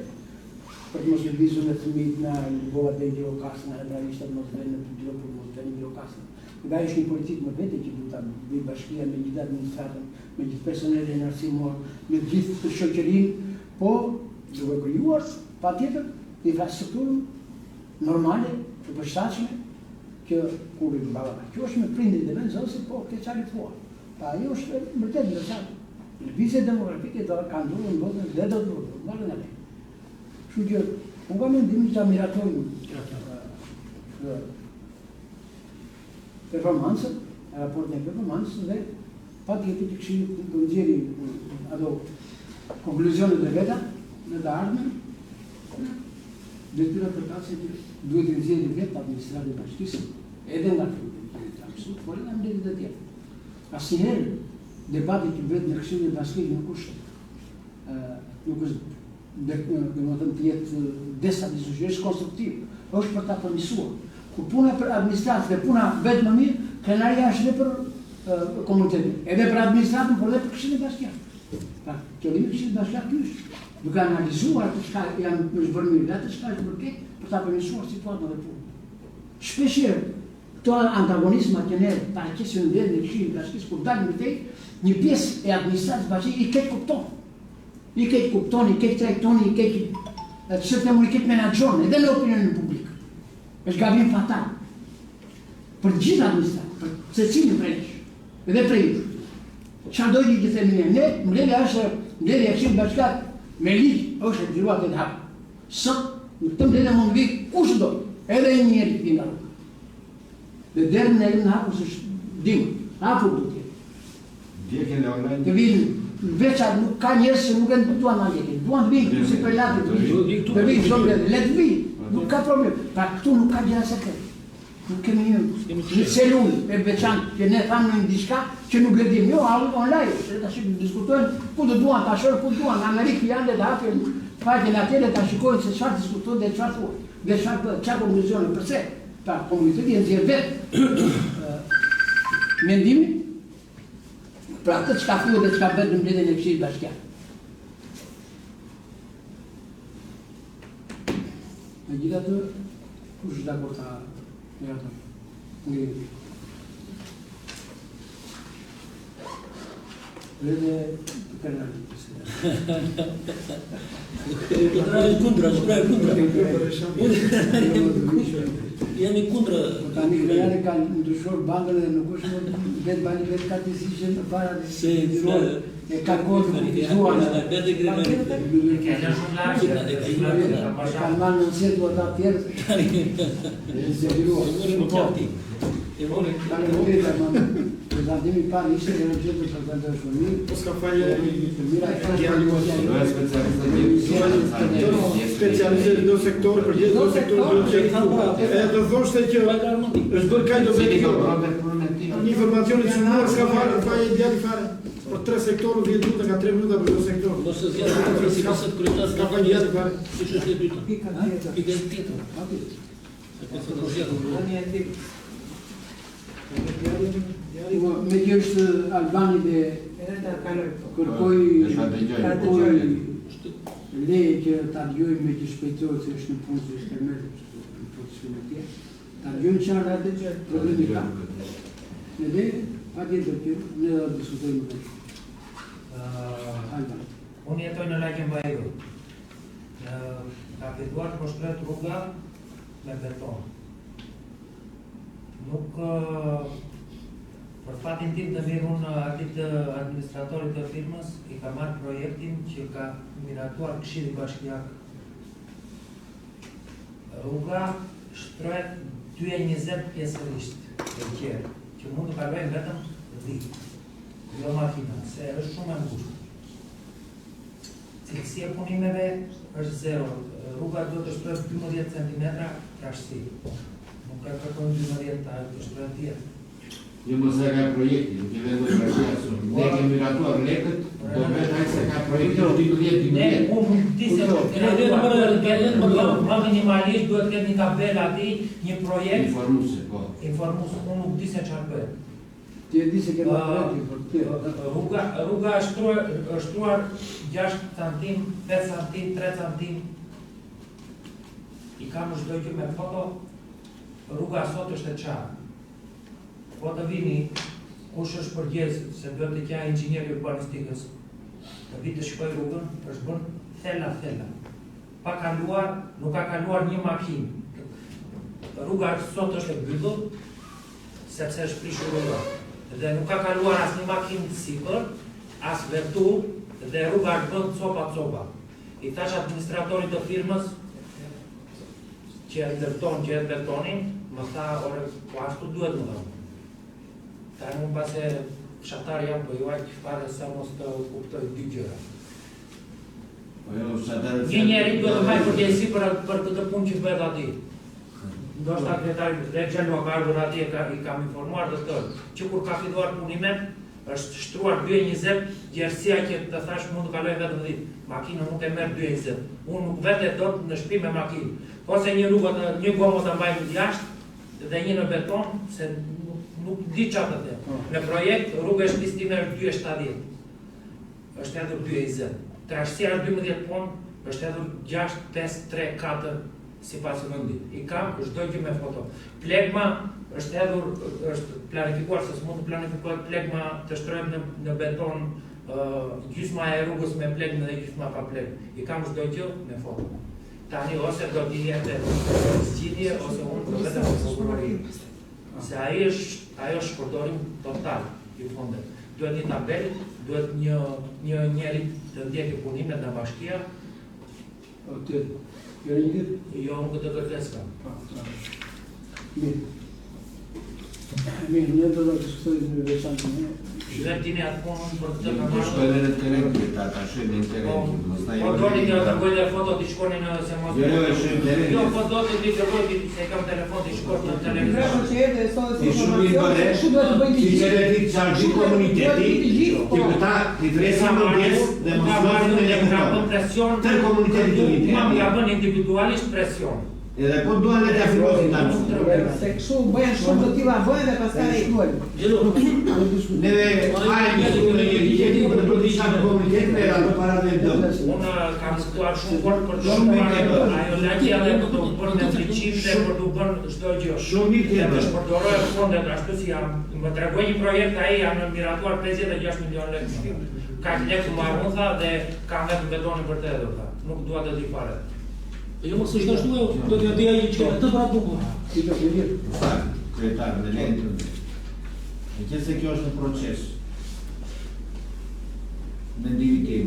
për të mos lëvizur në fëmijët në nivoat e birokasën, në realisht mos vënë në biro për mos vënë birokasën. Nga është një politikë më vete që duhet ta bëjë bashkia me gjithë administratën, me gjithë personelin arsimor, me gjithë të shoqërinë, po duhet krijuar patjetër infrastrukturën normale, të përshtatshme, që kur i ballafaqohesh me prindërit dhe nxënësit, po ke çfarë thua. Pa ajo është vërtet ndërsa. Lëvizja demografike do ka ndodhur në botën dhe do të ndodhë, nga ne. Kështu që unë kam mendimin që ta miratojmë performancën, raportin e performancës dhe patjetër që këshilli do nxjerrë ato konkluzionet e veta në të ardhmen detyra përkatëse që duhet të nxjerrë vetë administratë e bashkisë, edhe nga Këshilli, por edhe nga mbledhjet e tjera. Asnjëherë debati që bëhet në Këshillin e Bashkisë nuk është domethënë të jetë destabilizues, është konstruktiv, është për ta përmirësuar. Ku puna për administratë dhe puna vetë më mirë, krenaria është edhe për komunitetin, edhe për administratën, por edhe për Këshillin e Bashkiak. Pra, qëllimi i Këshillit Bashkiak ky është, duke analizuar atë çka janë bërë mirë, atë çka është bërë keq, për ta përmirësuar situatën dhe punën. Shpeshherë këto antagonizma që ne paraqesim në në Këshillin e Bashkisë, kur dalim në tej, një pjesë e administratës bashkë i keq kupton. I keq kupton, i keq trajton, i keq çfarë them unë, i keq menaxhon edhe në opinionin publik. Është gabim fatal. Për të gjithë administratët, për secilin prej nesh, edhe prej jush. Çfarë do të themi ne? Mbledhja është mbledhja e Këshillit Bashkiak me ligj është e zgjuar të hap. Sot në këtë mbledhje mund vi kushdo, edhe një njeri që nga rruga. Dhe derën e në hapur është dim, hapur do të jetë. Të vinë veçat nuk ka njerëz që nuk e duan na jetin. Duan të vinë këtu si prelati, të vinë çdo mbledhje, le të vinë, nuk ka problem. Pra këtu nuk ka gjëra sekret. Nuk kemi një celul e veçantë që ne thamë në diçka që nuk e dim. Jo, online, se tash diskutojnë ku do duan ta shohin, ku duan, në Amerikë janë dhe hapin faqen atje ta shikojnë se çfarë diskutojnë dhe çfarë thuan. Dhe çfarë konkluzione përse. Pra komuniteti e nxjerr vetë mendimin për atë çka thuhet dhe çka bëhet në mbledhjen e Këshillit Bashkiak. Megjithatë, kush është dakord ta me atë? Ngri. Edhe kanali. Kundra. Jemi kundra. Tani kreari ka ndryshuar bankën dhe nuk është vetë bani vetë ka të zgjidhur në para se e ka kohë të kufizuar. Ka marrë në centru ata tjerë. E zgjeruar. Prezantimi i parë ishte në gjithë të prezantosh mirë. Po s'ka falje specializë në sektor, për gjithë në sektor e do thoshte që është bërë kaq do informacionit që nuk s'ka falje djali fare. Për 3 sektorë 10 minuta nga 3 minuta për çdo sektor. Mos e zgjat të principit kryetar S'ka falje djali fare. siç është e dyta. Pika tjetër. Me që është Albani dhe kërkoj leje që ta dëgjojmë me që shpejtohet se është në punë se është tërmet në procesione tjerë. Ta dëgjojmë çfarë atë problemi ka. Edhe patjetër që ne do të diskutojmë me Albani. Unë jetoj në Lagën Bajru. Ka filluar të construiet rruga me beton. Nuk për fatin tim të mirë unë atit administratorit të firmës i ka marrë projektin që ka miratuar Këshilli Bashkiak. Rruga shtrohet 220 pjesërisht e qerë, që mund të kalojnë vetëm 10, jo makina, se është shumë e ngushtë. Cilësia e punimeve është 0. Rruga do të shtrohet 12 cm trashësi. Nuk ka kërkojnë 12 të shtrohet tjerë. Jo mos e ka projekti, nuk e vendoj bashkësu. Ne kemi miratuar lekët, do vetë ai se ka projekti 12. Ne, unë di se më minimalisht duhet këtë një tabel ati, një projekt Informuese, po. informues, unë nuk di se çfarë bëhet. Ti e di se kemi projektin për të. Rruga është shtruar 6 cm, 5 cm, 3 cm. I kam çdo gjë me foto. Rruga sot është e qartë. Po të vini, kush është përgjegjës se duhet të kja inxhinieri urbanistikës, të vi të shkoj rrugën, është bën thella. Pa kaluar, nuk ka kaluar një makinë. Rruga sot është e mbyllur, sepse është prishur rruga. Dhe nuk ka kaluar as një makinë të sipër, as vetur, dhe rruga është bën copa. I thash administratorit të firmës që e ndërton, që e betonin, më tha, ore, po ashtu duhet më dhëmë. Ta në base fshatar jam, po juaj që fare sa mos të kuptoj dy gjëra. Një njeri duhet të haj përgjegjësi për këtë punë që bëhet aty. Ndoshta kretari Rexhelo ka ardhur atje i kam informuar doktor që kur ka filluar punimet është shtruar 2.20, gjerësia që të thash mund të kaloj vetëm 10. Makina nuk e merr 2.20. Unë nuk vete dot në shtëpi me makinë. Ose një gomë ta mbajmë jashtë dhe një në beton se nuk di çfarë të them. Në projekt rruga e shtëpisë time është 2.70. Është hedhur 2.20. Trashësia është 12 pon, është hedhur 6, 5, 3, 4 sipas vendit. I kam çdo gjë me foto. Plegma është hedhur, është planifikuar se s'mund të planifikohet plegma të shtrohet në beton gjysma e rrugës me plegmë dhe gjysma pa plegmë. I kam çdo gjë me foto. Tani ose do t'i jete zgjidhje ose unë do vetëm të prokurorim. Se ajo është shpërdorim total i fondet. Duhet një tabel, duhet një njeri të ndjekë punimet nga bashkia. Jo, unë këtë kërkes kam. Mirë, ne do të diskutojmë në veçantë. Dhe tini atë punën për të Po shkojnë në teren këtë, ata shojnë në teren. Po doni të dërgoj dhe foto t'i shkoni në se mos... Jo, po do të t'i dërgoj se kam telefon t'i shkoni në televizor. Ti shumë i bëre, ti qere ti të qargji komuniteti, ti këta ti dresa më bjes dhe më shlotin në lekëton. Tër komuniteti të një Ma më ja bën individualisht presion. Edhe po duan le të afirmosin ta Se kështu bëhen shumë të tilla bëhen dhe pastaj e shkruajnë. Neve hajmë në një ligjetin për të disha në komunitet me ato parat dhe dëmë. Unë kam situar shumë fort për të shumë ajo lagja dhe për të bërë me friqim dhe për të bërë çdo gjë. Shumë mirë tjetër. Dhe të shpërdoroj fondet ashtu si më tregoi një projekt ai janë miratuar 56 milion lekë. Ka lekë marrë dhe kam vetëm betonin për të hedhur tha. Nuk dua të di fare. Jo mos është ashtu, do t'ja dia një çfarë të pranë bukur. Ti do të mirë. Kretar në lentën. Në qëse kjo është në proces. Mendimi tim.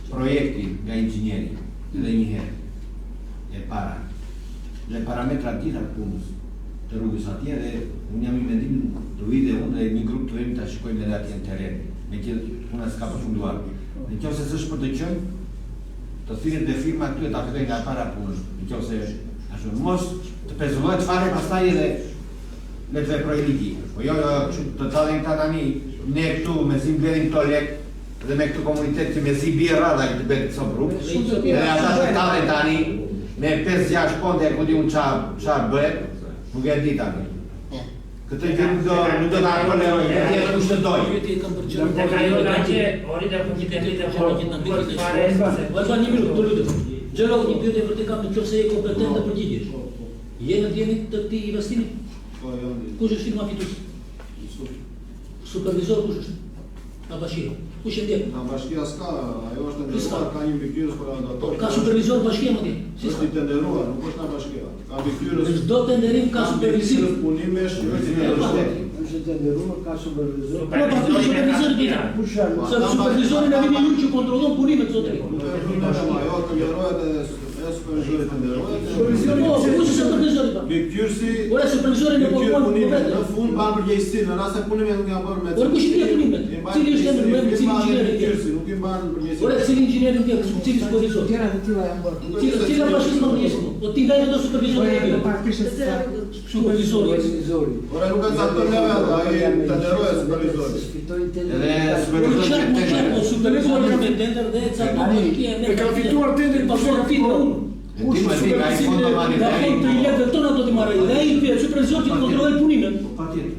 Projekti nga inxhinieri edhe një herë e para. Dhe parametrat tjera të punës të rrugës atje dhe unë jam i mendim të vi dhe unë dhe një grup të vemi të shikojmë edhe atje në teren. Me që puna s'ka përfunduar. Në kjo se s'është për të qënë, të thirret dhe firma këtu e ta fillojnë nga para punës. Nëse ashtu mos të pezullohet fare pastaj edhe le të veprojë ligi. Po jo të dalin këta tani ne këtu me si mbledhin këto lek dhe me këtë komunitet që me si bie rradha që të bëhet këto rrugë. Dhe ata të dalin tani me 5-6 ponte ku di un çfarë bëhet, nuk e di tani. Këtë gjë nuk do ta toleroj, ti e kush të doj. Ti kam përgjithë. Dhe ka jo lagje, ori dhe komiteti të Vazhdo një minutë, të lutem. Gjëro një pyetje për të kam nëse je kompetent të përgjigjesh. Je në dieni të këtij investimi? Po jo. Kush është firma fitues? Supervizor kush është? Bashkia. Kush e ndjek? Bashkia s'ka, ajo është nderuar, ka një mbikëqyrës për andator. Ka supervizor bashkia më di. Si Është i tenderuar, nuk është nga bashkia. Ka mbikëqyrës. Çdo tenderim ka supervizor. Punimesh, Është të nderuar, ka supervizor. Po pa supervizor di. Kush janë? Sa supervizori na vini ju që kontrollon punimet zotëri. Ajo tenderohet e supervizorit tenderohet. Po, kush është supervizori pa? Mbikëqyrësi. Ora supervizori në punimet në fund ban përgjegjësinë, në rast se punimet nuk janë bërë me. Ora kush i ndjek punimet? Cili është emri i cili inxhinieri? Nuk i mban përgjegjësinë. Ora cili inxhinieri ndjek, cili supervizor? Tjera të tilla janë bërë. Cila bashkë më përgjegjësi? Po ti ndaj do supervizori e Supervizori. Ora nuk ka zakon neve ata, ai tenderohet supervizori. Fitojnë Edhe supervizori supervizori independent dhe ca bashkia e ka fituar tendrin pa fituar unë. Ti më di ai fondo mani Nga fond të jetë tona do të marrë. Dhe ai pyet supervizor që kontrollon punimet.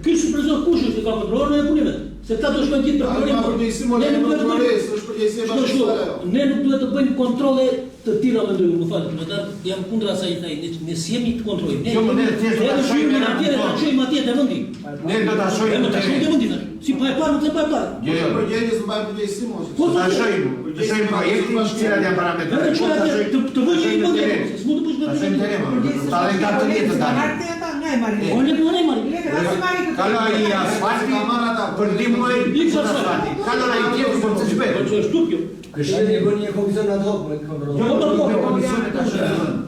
Ky supervizor kush është që ka kontrollon punimet? Se këta do shkojnë gjithë për Ne nuk duhet të bëjmë kontrole të tilla mendoj, më fal, jam kundër asaj thaj, ne jemi të kontrollojmë. Jo, ne shojmë atje te vendi. Ne do ta shojmë te vendi. Si pa e parë, nuk e pa e parë. Jo, përgjegjës mbaj përgjegjësi mos. Po ta shojmë projektin që cilat janë parametrë. Të vëjë një vend. S'mund të bësh me teren. Ta lë gatë tjetër tani. Kalo ai asfalti kamera ta për ndihmojnë asfalti. Kalo ai tjetër për të shpejtë. Po është tupjo. Kështu ne bëni një komision ad hoc me kontroll.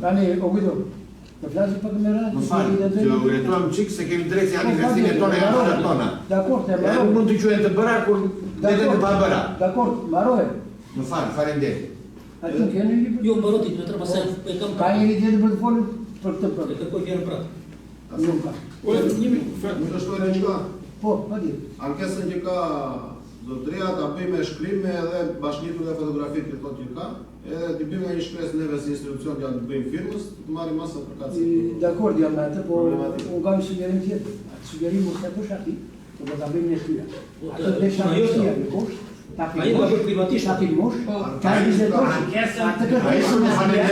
Tani, o kujto. Të flasim pak me radhë. Më fal, jo urejtuam çik se kemi drejtë janë investimet tona janë para tona. Dakor, te Nuk mund të quhen të bëra kur vetëm të pa bëra. Dakor, mbaroj. Më fal, faleminderit. Atë keni një për... Jo, mbarotit, me treba se e kam Ka një tjetër për të folur për këtë E për. kërkoj vjerën prap. Nuk ka. Më të shkojnë e qka? Po, pa di. Ankesën që ka zotëria ta bëj me shkrime edhe bashkëtu dhe fotografit që thotë që ka, edhe t'i bëjmë një shkresë neve si institucion që të bëjmë firmës, të marrim masa për katë. Dakord jam me atë, po unë kam një sugjerim tjetër. Atë sugjerim mos të kush ati, po do ta bëjmë në shtyra. Atë desha në shtyra në kusht, ta filmosh, ta vizetosh, atë kërkesën në shtyra,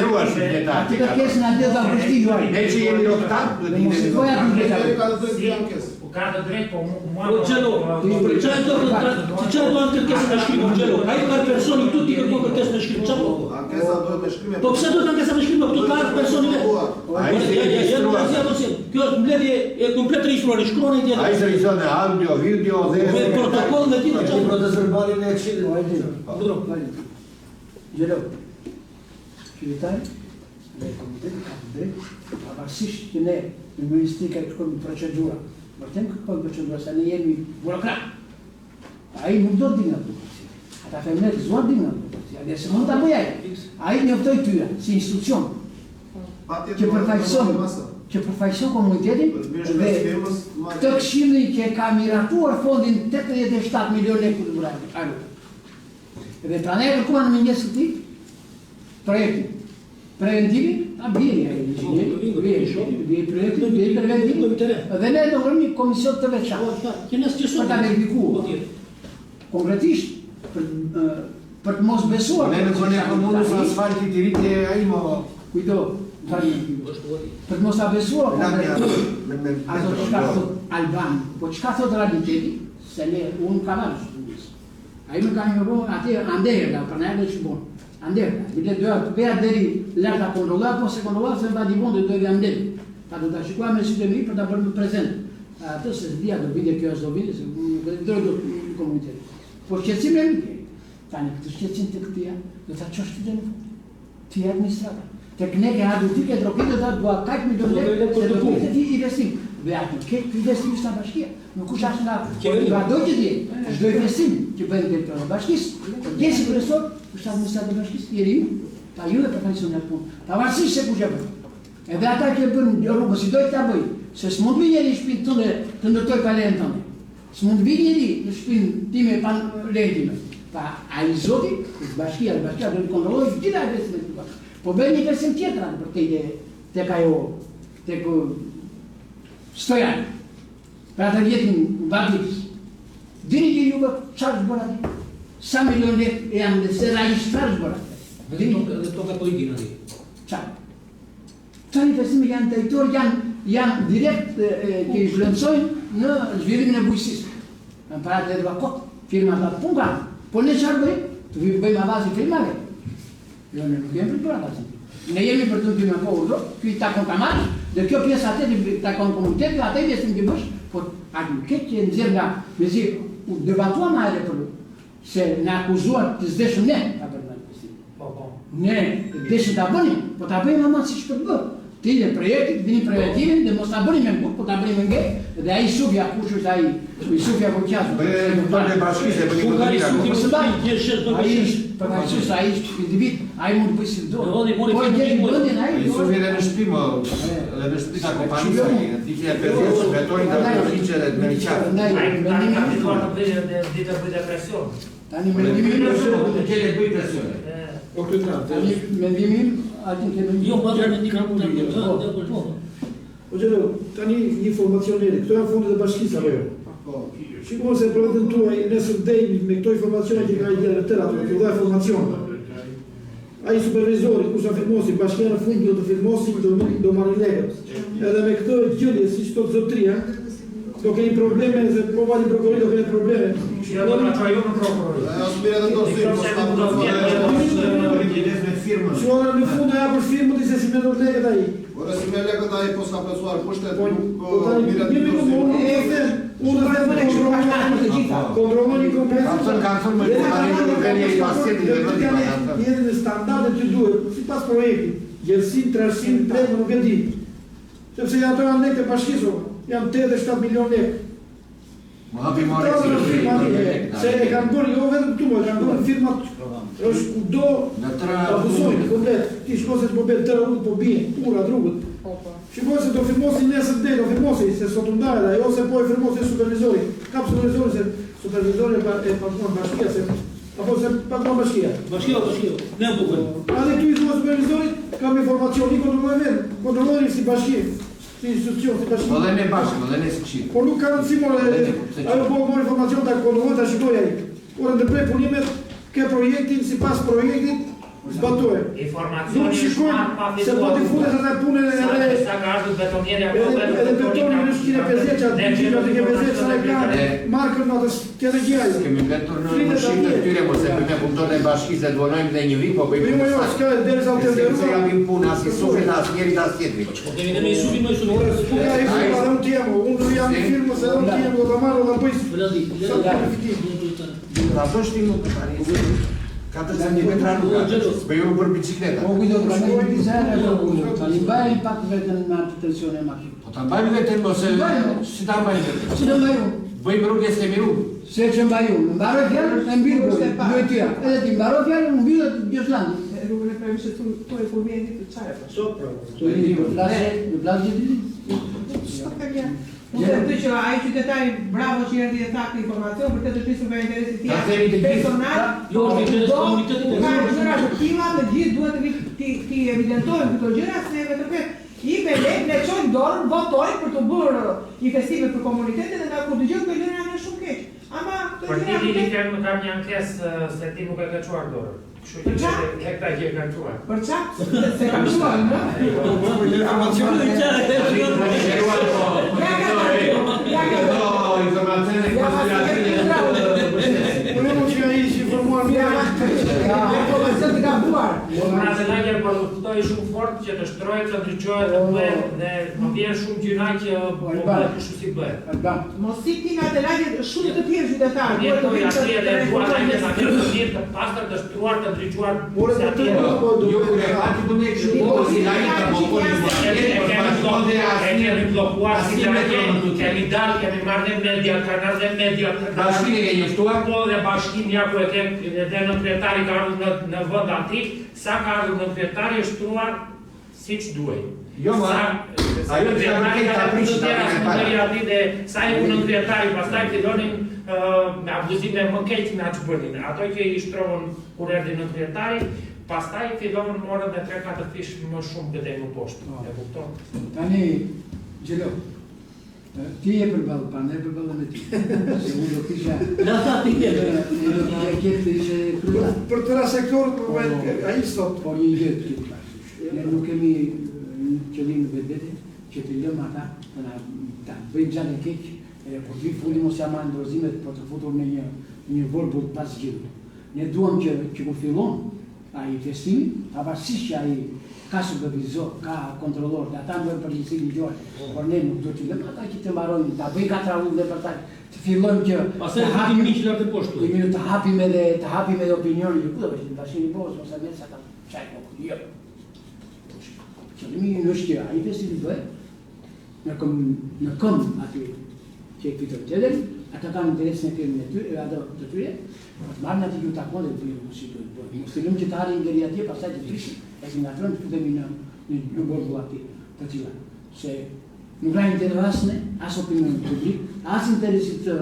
atë kërkesën në atë da vështi juaj. Ne që jemi loktar, do Mos i thoja aty Njeri ka vetë. të drejtë ankesë. Ka të drejtë, po mua... Po Gjelo, çfarë do kërkesën në shkrim, Gjelo? Ai ka personi këtu ti kërkon kërkesën në shkrim, çfarë po? Ankesa duhet me shkrime. Po pse do të ankesa në shkrim, po këtu ka personi vetë. Ai se registruar. Kjo është mbledhje e komplet regjistruar, shkruani tjetër. Ai se registruar në audio, video dhe Me protokoll dhe tjetër çfarë? Proces verbali në këshillin. Po, e di. Gjelo. Qytetari, dhe komiteti ka të drejtë, pavarësisht që ne në ministri ka kërkojmë procedura. Vërtem kërkojmë procedura, se ne jemi burokrat. Ai nuk do të dinë burokracia. Ata femnet zuan dinë burokracia. Dhe se mund ta bëj ai. Ai njoftoi tyra si institucion që përfaqëson komunitetin dhe këtë këshillin që ka miratuar fondin 87 milion lekë për durata. Dhe pra ne kërkuan në mëngjes të tij projektin. Preventivi, a bjeri ai inxhinieri, preventivi. Dhe ne do kërkojmë një komision të veçantë për ta verifikuar konkretisht për të mos besuar. ne nuk ne komunës asfalti të rritje ai mo Kujto, për të mos ta besuar ato çka thot Alban, po çka thot realiteti, se ne unë kam asë. Ai më ka njëruar atje anderga, për ne dhe çbon. Anderga, bile doja të bëja deri lart ta kontrolloj, po se kontrolloj se vadi vonë do të andel. Ta do ta shikoj me sy të mi për ta bërë prezant. Atë se dia do vide kjo as do vide, se do komunitet. Po shqetësimi tani këtë shqetësim të këtia, do ta çosh ti në fund. Ti administrata. Tek ne që ha duhet të tropit do dua kaq milion lekë se do të ti investim. Dhe aty ke investim sa bashkia. Nuk kush as nga do të di. Çdo investim që bën drejtori i bashkisë, gjesi profesor, kush administrator i bashkisë, jeri ta ju e profesional punë. Pavarësisht se kush e bën. Edhe ata që bën rrugën si do ta bëj, se s'mund vi njëri në shtëpinë tonë të ndërtoj palen tonë. S'mund vi njëri në shtëpinë time pa lehtime. Pa ai zoti, bashkia do të kontrollojë gjithë investimet. Po bën një versim tjetër atë për këtë tek ajo, tek Stojan. Pra të vjetin Badis. Dini që juve çfarë bën aty? Sa milion lekë janë dhe se registruar bën aty. Dhe toka po i dinë aty. Çfarë? Këto investime janë territor, janë direkt që i vlerësojnë në zhvillimin e bujqësisë. Në para të vakot, firma ta punga. Po ne çfarë bëjmë? Të bëjmë avazë firmave. Jo, ne nuk jemi për ata. Ne jemi për të dhënë apo urdo, ky takon tamam, dhe kjo pjesë atë takon komunitetin, atë vestim që bësh, po aty që nxjerr nga mezi u debatuam edhe për se na akuzuar të zdeshëm ne ta bëjmë investim. Po. Ne deshëm ta bënim, po ta bëjmë ama siç për të bërë. Ti le projektit, vini preventivin dhe mos ta bënim me buk, po ta bënim me ngej, dhe ai Sufja kush është ai? Sufja Boqas. Bëre bashkisë për një Përfaqësues ai individ, ai mund të bëjë si do. Po Sufja në shtëpi më, edhe në shtëpi ka kompanisë, ti që e përgjithë vetorin të përgjithë me riqarë. Ai mendimi duhet të bëjë ditë për depresion. Tani mendimi të qenë bëj presione. tani mendimin aty kemi Jo, po atë mendimin po. Po gjelo, tani një informacion e këto janë fondet e bashkisë apo jo? Po. Shikoj se për vetën tuaj nesër deri me këto informacione që ka idea të tëra, të dha informacion. Ai supervizori kush afirmosi bashkia në fund do të firmosi do marrë lekë. Edhe me këtë gjëje siç thot zotria, do kemi probleme se po vali prokurori do kemi probleme. Ja do të trajojmë në prokurori. Aspira të firmën. Suara në fund ja për firmën se si më do lekët ai. Ora si me lekët ai po sa pesuar kushtet Po nuk mira një minutë unë do të bëj të gjitha. Kontrolloni komplet. Kanë thënë më të vjen i pacientit dhe vetë. Jeni në standardet që duhet, sipas projektit. Gjersin, trashësim, tregu nuk e di. Sepse ato janë lekë të bashkisë, janë 87 milion lekë. Më hapi more se e kanë bërë jo vetëm këtu, e kanë bërë firmat është kudo abuzojnë komplet. Ti shko se të po bëjë tërë rrugët po bie, ura rrugët. Shikoj se do firmosi nesër dhe do firmosi se sot ndarë ajo se po e firmosi supervizori. Kap supervizori se supervizori e paguon bashkia se apo se paguon bashkia. Bashkia. Ne bukur. Ani tu i thua supervizorit, kam informacion, i kontrollojnë si bashki. Si institucion, si bashki. Po dhe ne bashkë, po dhe ne si këshirë. Po nuk kanë si more, ajo po mor informacion ta kontrollojnë, ta shikoj ai. Ora ndërprej punimet, ke projektin, si pas projektit, zbatohet. Nuk shikoj se po t'i futet atë punën e re. Edhe betoni në shkine pezeqa, të gjitha të ke pezeqa në ekran, markën në atës kene gjaj. Kemi vetur në mëshim të këtyre, mo se me punëtor në bashki se të vonojmë dhe një vit, po bëjmë punë saj. S'ka e derisa u të ndërru. Se jam punë, as i sufrit, as njerit, as tjetëri. Kemi në me i sufrit, unë jam tjemo, unë jam i firmë, se unë tjemo, dhe marrë dhe bëjës. Ato shtimu të tani, 400 metra nuk ka, bëjë për bicikleta. Po kujdo të shkoj të zërë, tani mbajnë pak vetën me atë tensione makinë. Po ta mbajnë vetën, mos e... Si ta mbajnë vetën? Si ta mbajnë? Bëjmë rrugë e s'kemi rrugë. Se që mbajnë, mbaro fjallë, e mbirë dojtëja. Edhe ti mbaro fjallë, mbirë të Gjoslandi. Rrugën e premishe të e përmjendit të qare. Sopra. Në plasë gjithë? Të që ai qytetari bravo që erdhi e thakë informacion për të të shpisur nga interesit tja personal, do ka gjëra të tilla, të gjithë duhet të evidentojnë këto gjëra se vetëm i me lek ne çojnë dorën, votojnë për të bërë një festival për komunitetin dhe nga kur dëgjojnë këto gjëra janë shumë keq. Ama për ti kam një ankesë se ti nuk e ka çuar dorën. Kështu që këta gjë kanë çuar. Për çfarë? Se kanë çuar, no? Pra se lagjer për luftoj shumë fort që të shtrojët, të ndryqohet të bëhet dhe më vjen shumë gjyra që bëhet kështu si bëhet. Mos si ti nga të lagjer shumë të tjerë qytetarë. Një të atje dhe duat lagjer sa të mirë të pastër, të shtruar, të ndryquar se atje. Jo kërë ati të ne kështu po si lagjer të popojnë kemi blokuar si lagjer, kemi dalë, kemi marrë dhe media, kanal dhe media. Bashkin e ke njëftuar? Po dhe bashkin ja ku e ke edhe në kretari ka ardhur në vënd ati, sa ka ardhur në kretari është shtruar si që duhet. Jo, ma, ajo që ka këtë të prishë të ati dhe sa e ku në kretari, pastaj fillonin me abuzime më keq me atë që bënin. Ato që i shtrovën kur erdi në kretari, pastaj fillonin morën dhe 3-4 fish më shumë këtë e më poshtë. E kupton? Tani, Gjelo, ti e përballë, pa ne përballë me ti. Se unë do kisha... Për tëra sektorët, a i sot? Por një gjë të këtë pasë. Ne nuk kemi qëllim në vetë që të lëmë ata, ta bëjmë gjanë e keqë, por vi fuli mos jam ndërzimet për të futur në një vorbul pas gjithë. Ne duam që kur fillon a i festimi, pavarësisht që a i ka supervizor, ka kontrolor, dhe ata më përgjithësi një gjore, por ne nuk do të lëmë ata që të mbarojnë, ta bëjnë 4 rrugë dhe për ta të fillojmë që të hapim edhe opinioni, që ku do vështim, bashkini bos, mos a mërë sa ka qaj po, jo. Qëllimi në është që a i festimi bëhe, në këm ati që e këtër tjeder, ata kanë interes në firmën e tyre, ato të tyre, të marrë në ati ju takon dhe të bëjë si të bëjë. Mos të lëmë që të harin dheri atje, pasaj të trishim, e si nga trëmë të këtëmi në bordu ati të tila. Se nuk la interes në as opinion publik, as interesit të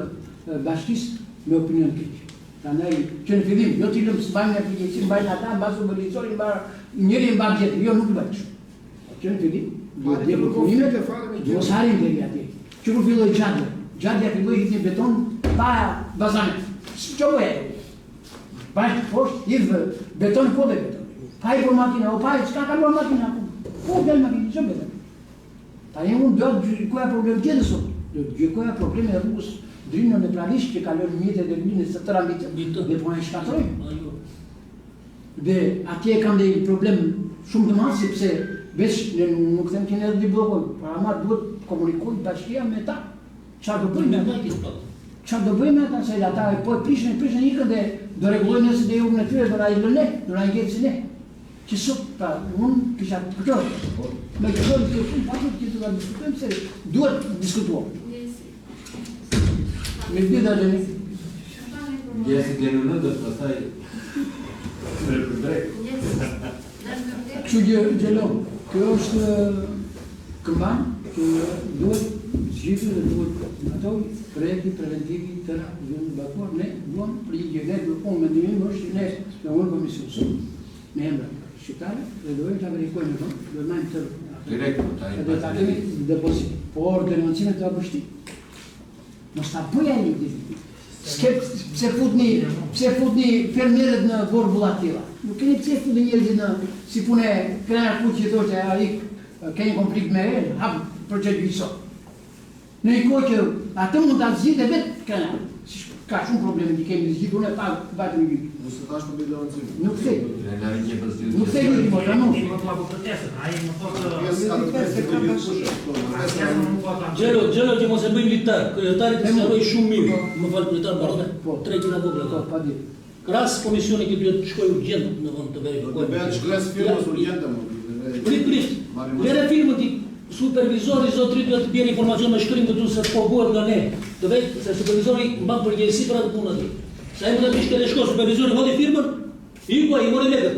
bashkis me opinion këtë. Pra nëj, që në fillim, jo t'i lëmë së bajnë në përgjësim, bajnë ata, në basë bëllisori, njëri në bajnë gjithë, jo nuk të bajnë shumë. Që në fillim, mos harin dheri atje. Që kur filloj Gjadja filloj hitin beton pa bazanet. Që bëhe? Bajtë poshtë, hidhë beton, po dhe beton. Pa i por makina, o pa i qka ka luar makina? Po del makina, që beton? Ta e unë do gjykoja problem tjetë sot. Do gjykoja probleme e rrugës drinë në Pralisht që kalon mjetet dhe mjene së tëra mjetet dhe po e shkatrojnë. Dhe atje kam dhe problem shumë të madhë, sepse veç nuk them që në edhe di blokojnë, por ama duhet komunikojnë bashkia me ta. Qa do bëjmë ata? Qa do bëjmë ata? Se ata po e prishën ikën dhe do regulojnë nëse dhe jurën e tyre, do na i lëne, do na i gjetë si ne. Që sot, pra, unë kisha këtër, me këtër të shumë, patur që të da diskutojmë, se duhet diskutuam. Mirë ditë, Gjeni. Gjesi të në nëndër, pastaj drejt. Kështu Gjelo, kjo është këmban që duhet zgjitur dhe duhet ato projekti preventivi të vënë bakuar. Ne duam përgjigje vetë në mendimin është ne në unë komision me emra shqiptare dhe dojmë të averikojmë në do nëjmë të dhe të kemi depozit. Por denoncimet të abështi. Mos ta bëja një pse futni fermierët në borbulla tilla. Nuk keni pse futni njerëzit në si punë krenar kuq që thoshte ai keni konflikt me hap progjekt gjyqësor. Në një kohë që atë mund ta zgjidhë vetë krenar. Ka shumë probleme që kemi zgjidhur ne pa bajtë në gjyq. Mos të tash për bilancim. Nuk se. Nuk se një po tani. Gjelo që mos e bëjmë litar, kryetarit të sqaroj shumë mirë. Më fal kryetar barone. 3 kila vogla pa di. Krahas komisioni që duhet të shkojë urgjent në vend të verifikojë. Bëhet shkres firmës urgjente më. Prit. Lere firmën ti supervizori zotëri duhet të bjerë informacion me shkrim të tu se po buhet nga ne. Të vetë se supervizori mban përgjegjësi për atë punë aty. Sa i mund të shkë dhe shko supervizori hodhi firmën, i mori lekët.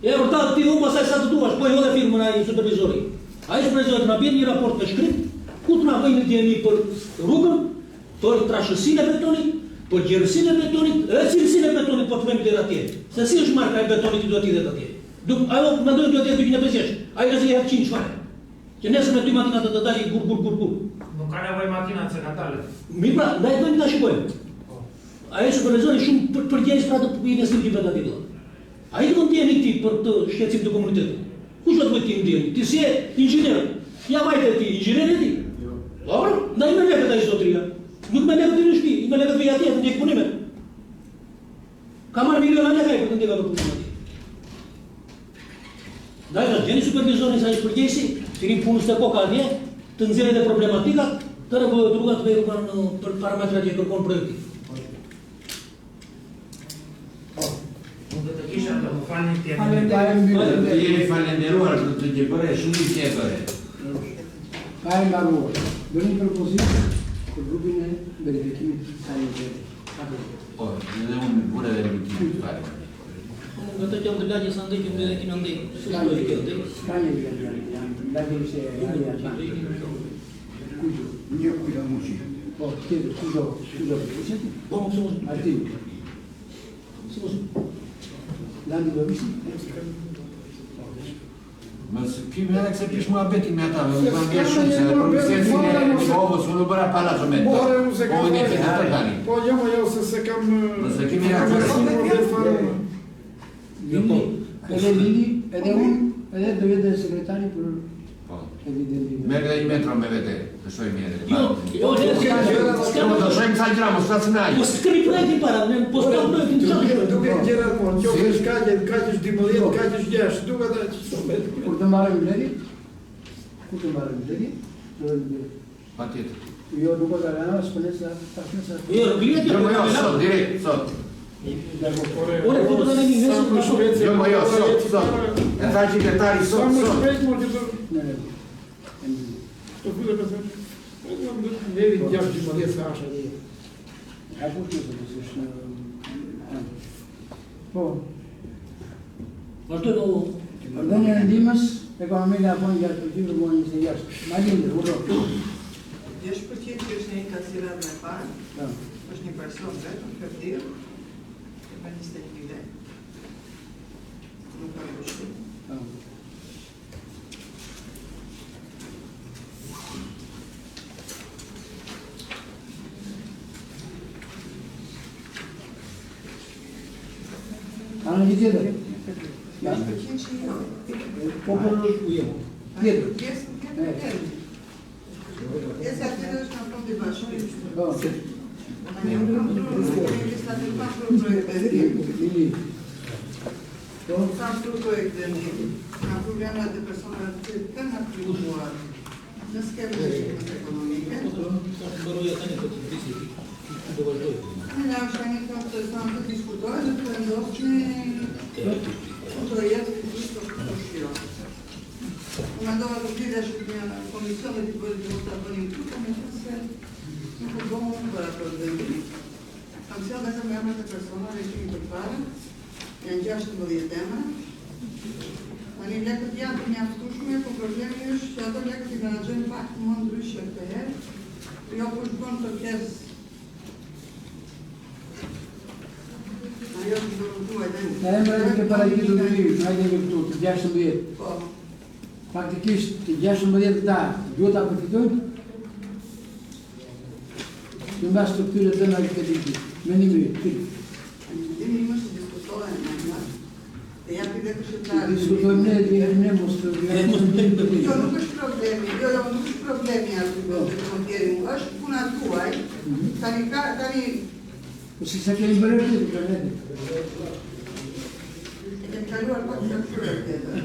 E vërtat ti u pasaj sa të duash, po i hodhe firmën ai supervizori. Ai supervizori na bën një raport me shkrim, ku të na bëjnë ndjeni për rrugën, për trashësinë e betonit, për gjerësinë e betonit, e cilësinë e betonit po të bëjmë deri atje. Se si është marka e betonit që duhet të jetë atje. Ajo mendoj duhet të jetë 250. Ai ka zgjedhur 100 çfarë. Që nesër me 2 makina të dalë gur. Nuk ka nevojë makina se ka dalë. Mi pra, ndaj bëjmë ta shikojmë. Ai supervizori shumë përgjegjës pra të investimit vetë aty. Ai do të ndjeni ti për të shqetësim të komunitetit. Kush do të bëj ti ndjeni? Ti si je inxhinier. Ja vajte ti, inxhinier ti. Po, ndaj më lekët ai zotria. Nuk më lekët në shtëpi, më lekët vija atje të ndjek punimet. Ka marrë miliona lekë për të ndjekur ato punime. Ndaj do të jeni supervizori sa i përgjegjësi, ti punës të koka atje, të nxjerrë dhe problematikat, të rregullohet rrugat me rrugan për parametrat që kërkon projekti. Mund të kisha të më falni tjetër. Jeni falenderuar për të që bëre shumë i tjetëre. Ka e mbaruar. Bëni propozit për grupin e verifikimit sanitari. Po, edhe unë bure verifikimit fare. Nga të qëmë të lagje sa ndëjtë më dhe kina ndëjtë. Ska një janë, lagje se aja që. Një kujda muqi. Po, tjetër, kudo. Po, më shumë. Arti. Landi do visi? Mësë kime edhe këse kish mua beti me ata, më më bërë shumë, se dhe provisensin e një obës, më në bëra palazzo me ta. Po, në të të tani. Po, jo, se kam... Mëse kime edhe Edhe Lili, edhe unë, edhe do jetë dhe sekretari për evidentimit. Merë dhe i metro me vete, të shoj mjede. Jo, të shojmë sa gjera, mos të cënaj. Po, s'kemi projektin para, ne po s'kemi projektin të qëllë. Duke gjera po, kjo është kaqe, kaq është 12, kaq është 6, duke dhe që shumë. Kur të marrëm bledit? Kur të marrëm bledit? Pa tjetër. Jo, duke të rana, s'pënesa, pasnesa... Jo, jo, sot, direkt, sot. Ore, po të në një nësë... Jo, sot. E tha qytetari sot. Ne, të fylë me thërë. Neri të gjashë gjimëdje sa asha dhe. a kush në të nësësh në... Po, Vazhdoj në... Ordonja e ndimës ekonomike apo një gjatë përgjimër më njëse jashtë. Ma gjindër, urdo. 10% që është një kasirat me parë, është një person vetë, fertirë, e për 21 dhe. Nuk ka përshtu. A në një tjetër? 10% që jo. Po për ujemo. Tjetër. Pjesa tjetër është në fond i bashkërisë. Po. Në një kontrolë, legislativ ka për projekte. Ka për projekte një. Ka programat e personat të të në kryuar në skemën e shqipës ekonomike. Në është një të të zanë të diskutojë dhe të vendosë një projekt të të shqiro. Mendova të gjithë është një komisione të bëjë të të bëjë të të se Nuk u bëmë unë për ato vendim. Kam sjellë vetëm emrat e personave që i përpara, janë 16 emra. Tani lekët janë të mjaftueshme, po problemi është që ato lekët i menaxhojnë pak më ndryshe këtë herë. Jo kush bën kërkesë. Ajo që do të thuaj tani. Emrat që paraqitur ju, hajde këtu, të 16. Po. Faktikisht të 16 ta duhet ta përfitojnë. Në bas të këtyre të nga këtë ditë. Mendimi ju. Mendimi më se diskutohen me nga. Dhe japi dhe këshiltarë. Diskutojmë ne mos të Jo, nuk është problemi. Jo, nuk është problemi aty të kontjerim. Është puna tuaj. Tani... Po si sa keni bërë të planetin? E kemi kaluar pak të kërë tjetër.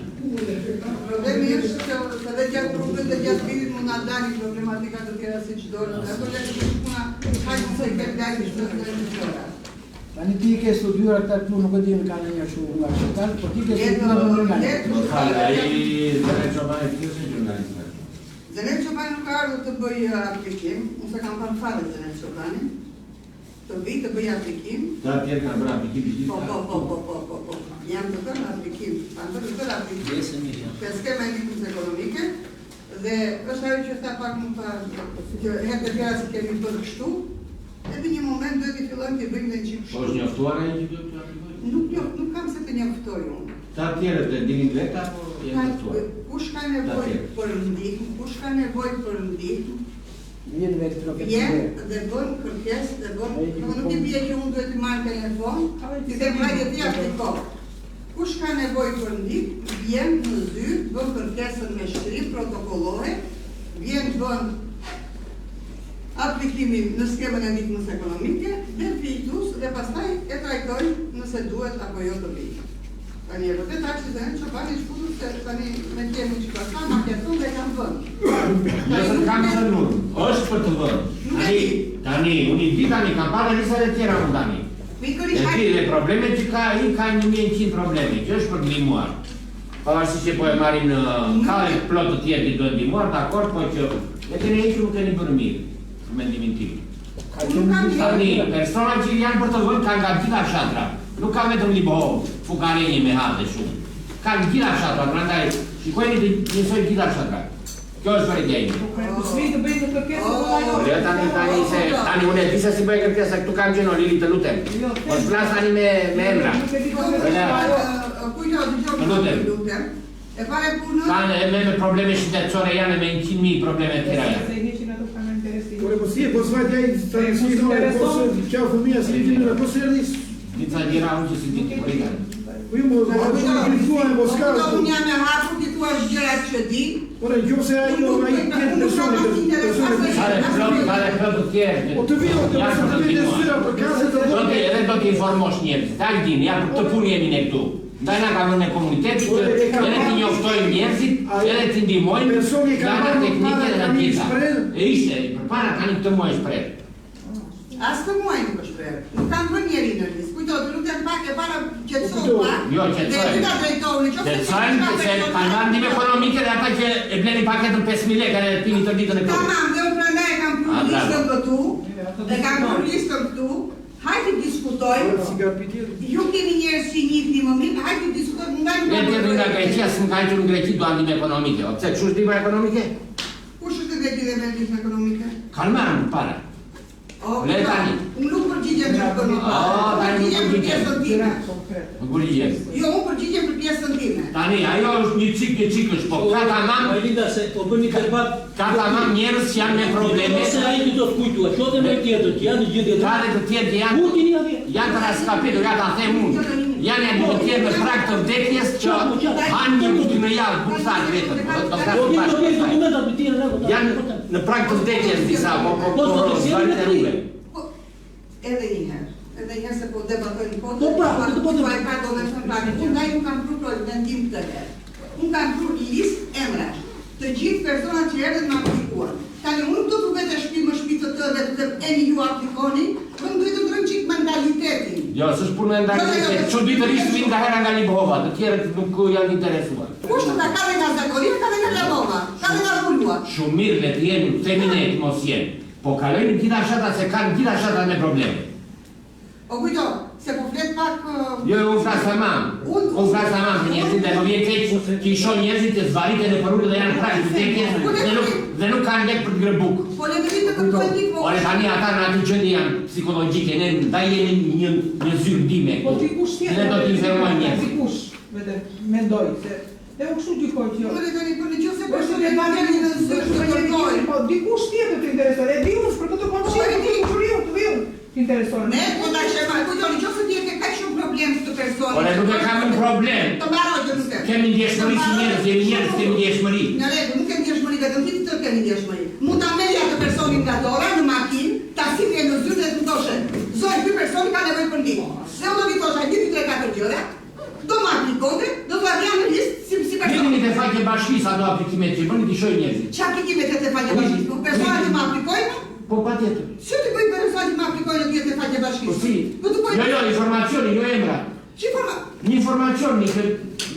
Problemi është që dhe gjatë grupët dhe gjatë vitit mund nga dani problematika të tjera si që dorë. Dhe ato lekë është puna hajtë se i kemë lajtë që të të tjera. Tani ti ke studiuar këta këtu, nuk e di në ka në një shumë nga shqiptar, po ti ke studiuar në Lugane. Ai Zenet Çobani është jurnalist. Zenet Çobani nuk ka ardhur të bëj aplikim, unë se kam parë fare Zenet Çobani. Të vi të bëj aplikim. Ta tjerë kanë bërë aplikim. Po. Jam të bërë aplikim. Kam të bërë aplikim. Për skema e ndihmës ekonomike. Dhe është ajo që tha pak më parë, që herë të tjera si kemi bërë kështu. Edhe një moment duhet i fillojmë të bëjmë dhe një qipë Po është njoftuar ai që duhet të aplikojë? Nuk kam se të njoftoj unë. Ta tjerët të dinin vetë apo janë njoftuar? Kush ka nevojë për ndihmë, kush ka nevojë për ndihmë, Vjen vetë troket. dhe bën kërkesë, dhe bën, nuk i bie që unë duhet të marr telefon, ti dhe vajtë ti apliko. Kush ka nevojë për ndihmë, vjen në zyrë, bën kërkesën me shkrim protokollore, vjen bën aplikimin në skemën e ndihmës ekonomike, dhe fitus dhe pastaj e trajtojnë nëse duhet apo jo të bëjë. Tani e vërtet që Zenet Çobani shkutur se tani me kemi që ka ma kjeton dhe kam vënd. Nëse kam zënur, është për të vënd. Tani, unë i di tani, kam parë lisat e tjera unë tani. Dhe probleme që ka 1100 probleme, që është për të limuar. Pavarësisht që po e marrim në ka e plot të tjerë që duhet limuar, dakord, po që e keni e që nuk keni bërë mirë. Mendimin tim. Tani, persona që janë për të vënd kanë nga gjitha fshatra. Nuk ka vetëm Libohov, fukarenje me hadhe shumë. Kanë gjitha fshatra, prandaj shikojeni të njësoj gjitha fshatra. Kjo është për ideja. Po svi të bëjnë kërkesë Tani unë e di se si bëj kërkesa, këtu kam gjeno Lili të lutem. Po s'flas tani me emra. Lutem. E pare punën. Kanë me probleme shëndetësore janë me 100.000 probleme të tjera janë. Po si e po s'vajt ja i tani si po qau fëmija si një po se erdis. Dica djera unë që si ditë të përrikan. Po ju më grituan e po s'ka. Po unë jam e hapur që tu është gjërat që di. Por e gjose ai tjetë personi. Ka dhe plot të tjerë. Po të vino të syra për kasë të vëndë. Edhe do t'informosh njerëz. Ta din, ja për të punë jemi ne këtu. Ndaj na ka vënë komunitetit, edhe t'i njoftojnë njerëzit, edhe t'i ndihmojnë nga ana teknike dhe nga tjera. E ishte, përpara tani këtë muaj shpreh. As të muaj nuk është shpreh. Nuk kam vënë njeri në listë. Kujto, të lutem pak e para qetësohu pak. Jo, qetësoj. Dhe ta drejtohuni, qetësojnë se kanë dhënë ndihmë ekonomike dhe ata që e blenin paketën 5.000 lekë dhe pini të ditën e këtu. Tamam, dhe unë prandaj e kam pru listën këtu, dhe kam pru listën këtu. Hajde diskutojmë. Ju keni njerëz që njihni më mirë, hajde diskutojmë nga Greqia, s'm ka qenë në Greqi do ndihmë ekonomike. O pse kush është ndihmë ekonomike? Kush është Greqi dhe me ndihmë ekonomike? Kalmarën para. Le tani. Unë nuk përgjigjem për ekonomike. Tani nuk përgjigjem. Nuk përgjigjem. Jo, unë përgjigjem për pjesën time. Tani, ajo është një çik është, po ka tamam. Po bëni debat. Ka tamam njerëz që janë me probleme. Ose ai që do të kujtuar, çfarë më tjetër, që janë gjithë Ka dhe të tjerë që janë të raskapitur, ja ta them unë. Janë të tjerë në prag të vdekjes që hanë një butë në javë, bursat vetëm. Janë në prag të vdekjes disa, po zvarit e rrugë. Edhe njëherë se po debatojnë po të e ka do me thënë pragë. Unë unë kam pru vendim të herë. Unë kam pru listë emrash të gjithë personat që erdhen më aplikuan. Tani unë do të vete shpi më shpi të të dhe eni ju aplikoni, më duhet të ndrëm qik mentalitetin. Jo, s'është punë mentalitet, çuditërisht vinë nga hera nga Libova, të tjerët nuk janë interesuar. Kushtu ka dhe nga Zagoria, ka dhe nga Libova, ka dhe nga Bulua. Shumë mirë le të jemi, themi ne mos jenë. Po kalojnë gjitha shata se kanë gjitha shata me probleme. O kujto, se po flet pak... Jo, unë flasë tamam. Unë flasë tamam për njerëzit dhe më vjen keq që i shoh njerëzit të zvarite në përrullë dhe janë prajë të tekjes dhe nuk kanë lek për të grë bukë. Po le të vitë të kërtojnë një po... Ore tani ata në aty gjendje janë psikologjike, ne da jemi një zyrë dime. Po dikush tjetër. Ne do t'i informojmë njerëzit. Dikush, vete, mendoj se... E u kështu gjykoj që jo. Po le të një për në që se Po personi në zërë të kërtojnë. Po dikush tjetër të interesoj. E di unë, për këtë konësit, të shuriu, të viu, të interesoj. Ne, po ta shema, kujtoni, që se tjetë ka shumë problem së të personi. Ore nuk e kam un problem. Të baroj që nuk e. Kemi ndjeshmëri si njerëz, jemi njerëz, kemi ndjeshmëri. Në regu, nuk kemi ndjeshmëri, vetëm ti të kemi ndjeshmëri. Mund ta merja të personin nga dora në makinë, ta sipje në zyrë dhe të thoshe, zoj, ky personi ka nevojë për ndihmë. Se unë do t'i thosha 1, 2, 3, 4 gjëra, do më aplikonte, do t'u avja në listë si person. Vini të faqe bashkisë ato aplikimet që bëni t'i shoj njerëzit. Që aplikimet e të faqe bashkisë? Personat që më aplikojnë? Po patjetër. Që të bëjë personat që më aplikojnë në të faqe bashkisë? Po si? Jo, informacioni, jo emra. Që informacioni? Një informacioni që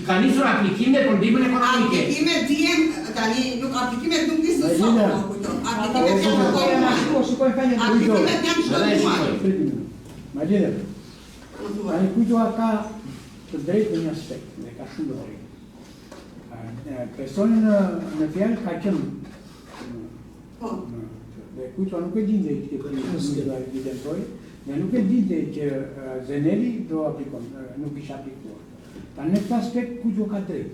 ka nisur aplikime për ndihmën ekonomike. Aplikimet dihen, tani, aplikimet nuk disë sot, aplikimet janë Ai kujtoa ka të drejtë në një aspekt, dhe ka shumë të drejtë. Personi në fjalë ka qenë. Dhe kujtoa nuk e dinte që do evidentoj, dhe nuk e dinte që Zeneli do aplikon, nuk isha aplikuar. Ta në këtë aspekt kujtoa ka drejtë.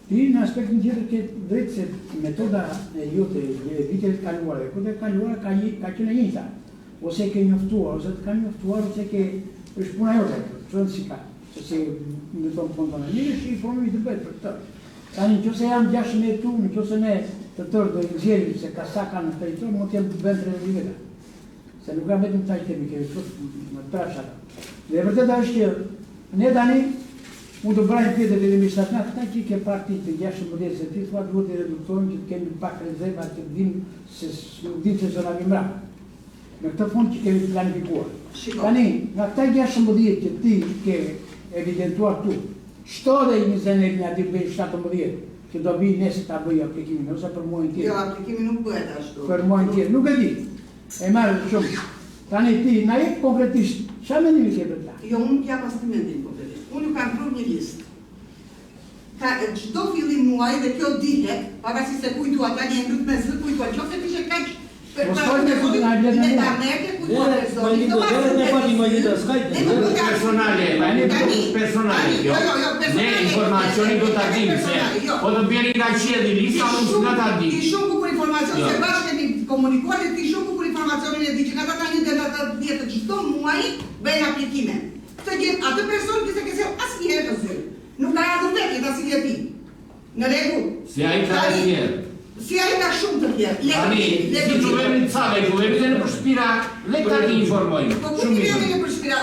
Ti në aspektin tjetër ke drejtë se metoda e jote e vitet kaluara dhe kote kaluara ka qenë e njëjta. Ose ke njoftuar, ose të ka njoftuar, ose ke është puna jote, qënë si ka, që se në tonë fondonë. Njërë është i formimi të betë për të. Tani, në qëse jam 16 tu, në qëse ne të tërë do i zjerim se ka sa ka në teritor, më të jemë të bëndë 3 veta. Se nuk kam vetëm taj temi, kemi të më të trashata. Dhe e vërteta është që ne tani, u të brajnë pjetët e administratna, këta që i ke partit të 16 se ti, thua duhet i reduktojnë që kemi pak rezerva që dim se zona mimra. Në këtë fund që kemi planifikuar. Tani, nga këta 16 që ti ke evidentuar tu, shto dhe një Zeneli nga ti bëjë 17, që do bëjë nesë ta bëjë aplikimin, ose për muajnë tjerë. Jo, aplikimin nuk bëhet ashtu. Për muajnë tjerë, nuk e di. E marrë shumë. Tani ti, na e konkretisht, qa mendimi ke për ta? Jo, unë kja pas të mendim konkretisht. Unë ju kam pru një listë. Ka çdo fillim muaj dhe kjo dihet, pavarësisht se kujtu ata një ndryt me zë kujtu, qofse kishe kaq Personale, ne informacioni do t'a dim se po të bjeri nga qielli lista, unë s'na t'a dim. Ti shumë bukur informacion se bashkë kemi komunikuar dhe ti shumë bukur informacionin e di që nga ta një dhe ta djetë çdo muaj bëjnë aplikime. Këtë gjithë atë person kise kësel asnjëherë të zyrë. Nuk ka ardhur vetë ta si ti. Në rregull. Si ai ka asnjëherë. Si ai ka shumë të tjerë. Tani, si quvemi të sale, quvemi dhe në përshpira, le ta ti informojnë. Po ku ti jemi në përshpira,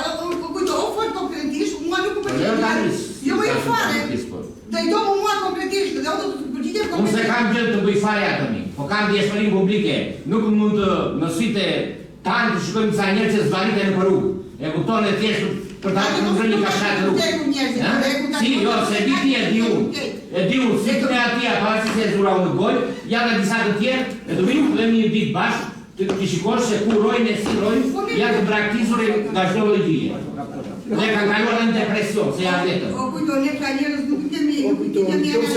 kujto, o fort konkretisht, mua nuk u përgjigjem. Jo më fare. Do i do mua konkretisht, dhe o do të përgjigjem konkretisht. Unë se kam gjëllë të bëj fare atë mi, po kam djeshmërin publike, nuk mund të nësite tanë të shkojmë sa njerë që zbarite në përru. E kupton e thjesht për ta të nëzërë një kashatë rrugë. Si, jo, se di ti e di unë. E di unë, si të ne atia, pasi se zura unë gojë, janë disa të tjerë, e të vinë dhe një ditë bashkë, të shikosh se ku rojnë e si rojnë, janë të praktisur nga çdo llojie. Ne kanë kaluar në depresion, se janë vetëm. O kujto, ne ka njerëz nuk kemi njerëz që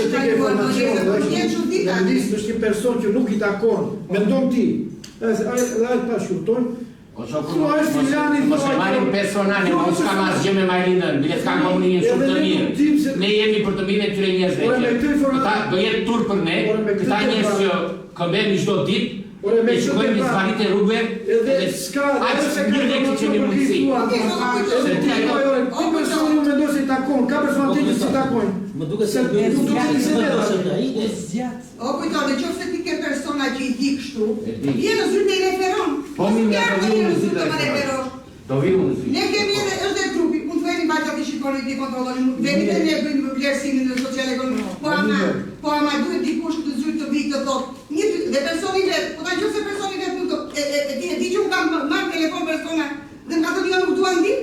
është një person që nuk i takon, mendon ti, ai pa shurton. Mos e marrim personale, mos kam asgjë me Marinën, bile s'kam komunimin shumë të mirë. Ne jemi për të mirën e këtyre njerëzve. Do jetë tur për ne, këta njerëz që këmbemi çdo ditë, e shkojmë në zvarite rrugëve, edhe aqë një lekë që mi mundësi. Ti personi ju mendoj se i takon, ka persona tjetër që si takojnë. Më duke se bëjë o kujto, dhe qofse ti ke persona që i di kështu, vjen në zyrë të i referon. Po mi me do vinë në zyrë të referon. Do vinë në zyrë. Ne kemi edhe, është dhe grupi, mund të veni bajta të shikoni të i kontroloni, veni dhe ne bëjmë vlerësimin në social ekonomik. Po ama duhet dikush të zyrë të vikë të thotë, dhe personi vetë, po ta qofse personi vetë nuk e di që unë kam marrë telefon persona, dhe nga të një nuk duan di,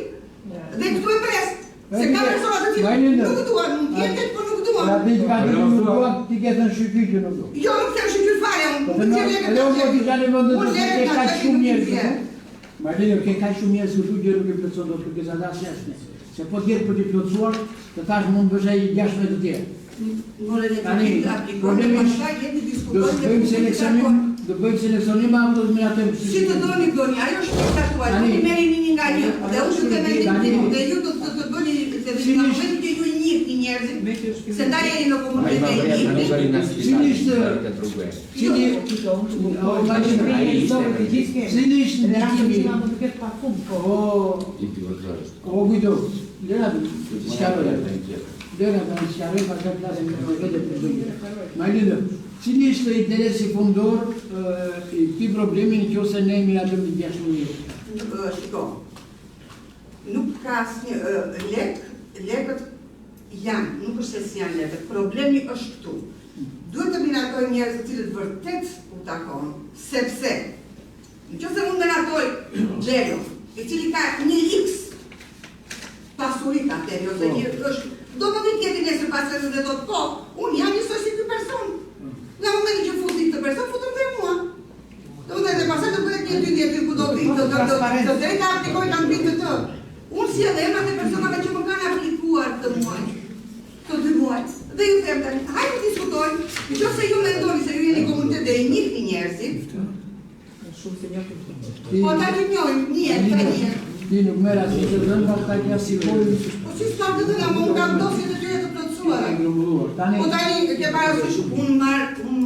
dhe këtu e presë. Se ka persona të tjilë, nuk duan, nuk tjetet, por nuk duan. Ti ke thënë shqyqy që nuk duan. Jo, nuk të shqyqy fare, unë Marlene, ke ka shumë njerëz këtu që nuk e plotson dot kërkesa dasë jashtë. Se po tjetë për t'i plotësuar, të thash mund bësh ai 16 të tjerë. Problemi do bëjmë seleksionim apo do të mirëtojmë. Si të doni, ajo është statuaj. Ti merrni një nga një, dhe unë të merrni dhe ju do të bëni se në momentin që ju njihni njerëzit, se ndajeni në komunitet. Cili ishte ndikimi? O Guido, cili ishte interesi fondor i këtij problemi nëse ne miratëm të 6.000 Shiko, nuk ka asnjë lekët janë, nuk është se janë lekët, problemi është këtu. Duhet të miratojmë njerëz të cilët vërtet u takon, sepse nëse mund miratoj Xhelo, i cili ka një X pasuri ka teri, ose një është, do më të tjeti nesër pasërës dhe do të po, unë jam njësoj si këtë person. Në momentin që futi këtë person, futëm dhe mua. Do më dhe pasër të bëhet një ty ku do të drejta aplikoj kanë bitë të. Unë si edhe emrat e personave që më kanë aplikuar të muaj, të 2 muaj. Dhe ju them tani, hajde të diskutojmë, nëse ju mendoni se ju jeni komunitet dhe i njihni njerëzit, po ta që njojmë, njërë. Ti nuk merr asnjë të dhënë pa ta kia si pojë. Po si s'kam të dhëna, unë kam dosje të gjëra të plotësuara. Po tani ke parasysh, unë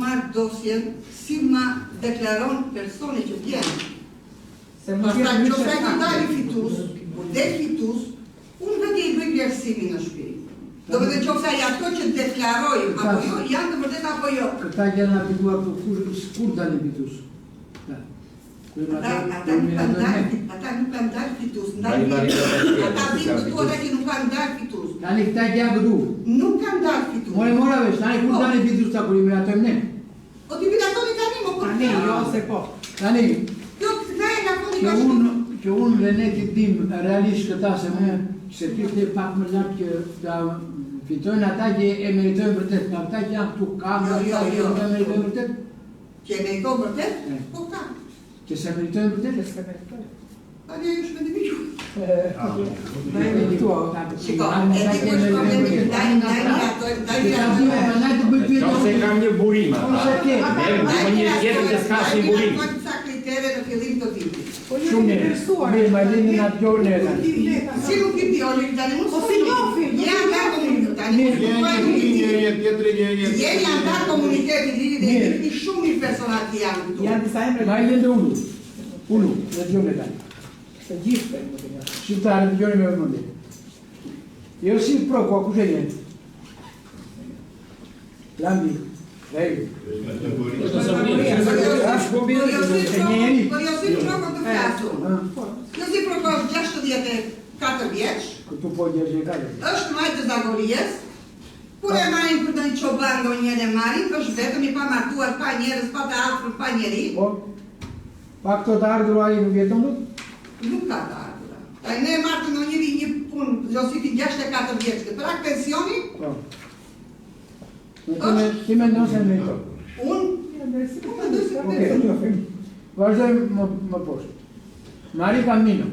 marr dosjen si ma deklaron personi që vjen. Pastaj nëse ka dalë fitus, po del fitus, unë vetë i bëj vlerësimin në shtëpi. Do të thotë nëse ai ato që deklarojnë apo jo, janë të vërtetë apo jo. Këta janë aplikuar për kur dalin fitus. Ata nuk kanë dalë fitus, ata vinë këtu ata që nuk kanë dalë fitus. Tani këta që janë këtu? Nuk kanë dalë fitus. Mora vesh, tani kur dalin fitus ta kur i miratojmë ne? O ti miratoni tani, më kur tani, jo se po. Tani, që unë dhe ne të dim realisht këta se me se ty të pak më lartë që da fitojnë ata që e meritojnë vërtet, nga ata që janë këtu kamë, e meritojnë vërtet? Që e meritojnë vërtet? Po ka. Që se meritojnë vërtet? Tani e është mendimi ju. Da e merituo. Shiko, e ti ku është problemi, daj se kam një burim ata. Më një tjetër që s'ka si burim. Sa kritere në fillim të tipit. Shumë mirë, Marlene në atë gjorë në Si nuk i pjolli, tani mund Po si njofi. Jeni antar komuniteti, dhe i shumë i personat që janë këtu. Janë disa emre. Marlene dhe Ulu, në gjorë në tani. Se gjithë. Shqiptarë në gjorë me vëmëndi. Jo si proko, ku që jenë? Lambi, Rejë. Por jo si proko të flasu. Jo si proko është 64 vjeç. Këtu po 64. Është majtë të Zagorijes. Kur e marim për të një qoban do njën e marim, është vetëm i pa martuar, pa njerës, pa të afrë, pa njeri. Pa këto të ardhur ai nuk jeton dut? Nuk ka të ardhur. Taj ne e martë në njëri një punë, Josifi 64 vjeçke, për akë pensioni? Ti me ndonë se me to? Unë? Vazhdojmë më poshtë. Mari Camino.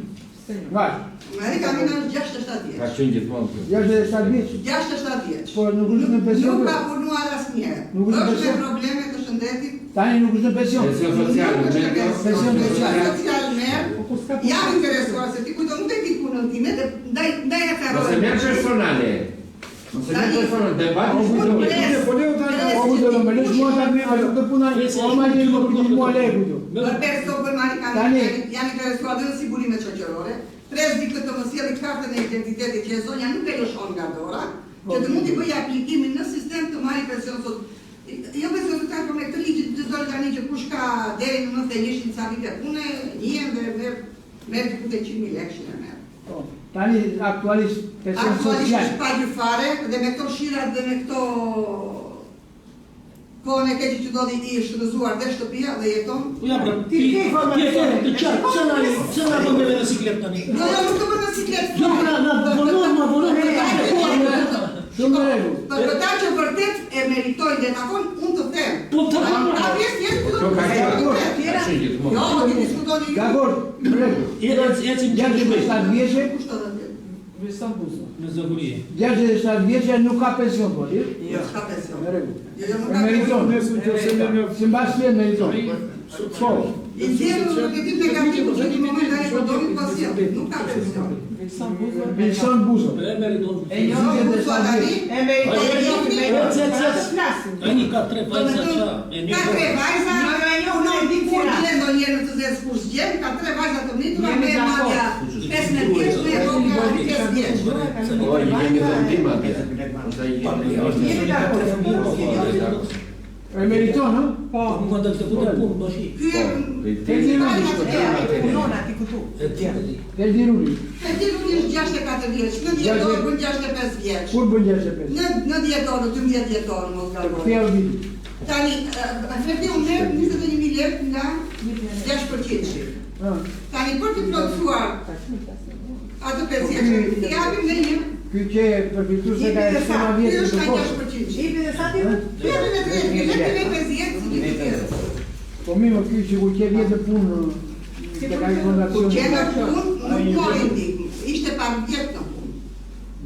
Vazhë. Mari Camino është 67 vjeç. Ka qenë gjithmonë. 67 vjeç? 67 vjeç. Po nuk është në pension? Nuk ka punuar asnjëherë. Është me probleme të shëndetit. Tani nuk është në pension? Pension sociale. Pension sociale. Jam interesuar se ti kujto nuk e di punën time, ndaj e karoj. Mos e merr personale. Mos e merr personale, debati më lësh mua ta më të puna, o ma një më mua legu. Për perso për Mari Camino, jam interesuar dhe në sigurimet shoqërore. Presbi këtë më sjellë kartën e identitetit që e zonja nuk e lëshon nga dora, që të mund t'i bëjë aplikimin në sistem të marrë pension sot. Jo pension sociale, por me këtë ligjit të organi që kush ka deri në 91 sa vite pune, njihen dhe merr diku te 100.000 lekë në merr. Tani aktualisht pension sociale. Aktualisht pa gjyfare dhe me këto shirat dhe me këto kohën e keqe që do t'i shfrytëzuar dhe shtëpia dhe jeton. Ja, pra, ti e të qartë, që nga bëmë me në siklet tani? Jo, nuk të bërë në siklet. Jo, na vonon, Për këta që vërtet e meritojnë dhe takon, unë të them. Ta pjesë jetë ku do Jo, ti diskutoni. Dakor, Ecim gjatë 7 vjeçë, Vërsan Buzo. në zëvurie. gjatë 7 vjeçë nuk ka pension, po, Jo, s'ka pension. në rregull. Jo, nuk ka Meriton, pension. si mbas vjen meriton. Po, I nxjerrën në negativ negativ, që në moment tani po doni pacient, nuk ka pension. Vërsan Buzo. pension buzo. E jo, Buzo tani, E meriton. Ani ka 3 vajza qa. Ka 3 vajza, unë e di kur të ndonjëherë në të zezë kur zgjem, ka 3 vajza të mnitura me madja 15 vjeç, me rroga 5 vjeç. O, i kemi dhëndim atje. Jemi dakord. E meriton, no? Po. Nuk kanë të punë punë bashi. Ky Punona ti këtu. Te diruri. e di nuk është 64 vjeç, në 10 orë bën 65 vjeç. Kur bën 65? Në 10 orë, 12 vjetor, mos gaboj. Fjallë vit. Tani, efektiv unë merr 21.000 lekë nga 6%. Tani për të plotësuar atë 5 vjeç, i japim dhe një. Ky që përfitu se ka e shkema Ky vjetë është të nga posë. 6%. Ipi dhe sa ti më? Vjetë me 3 vjetë, me 5 vjetë, si një tjetër. Po mimo ky që ku që vjetë punë të ka i Kur fondacion. qenë në punë, nuk mori ndihmë. Ishte par vjetë në punë.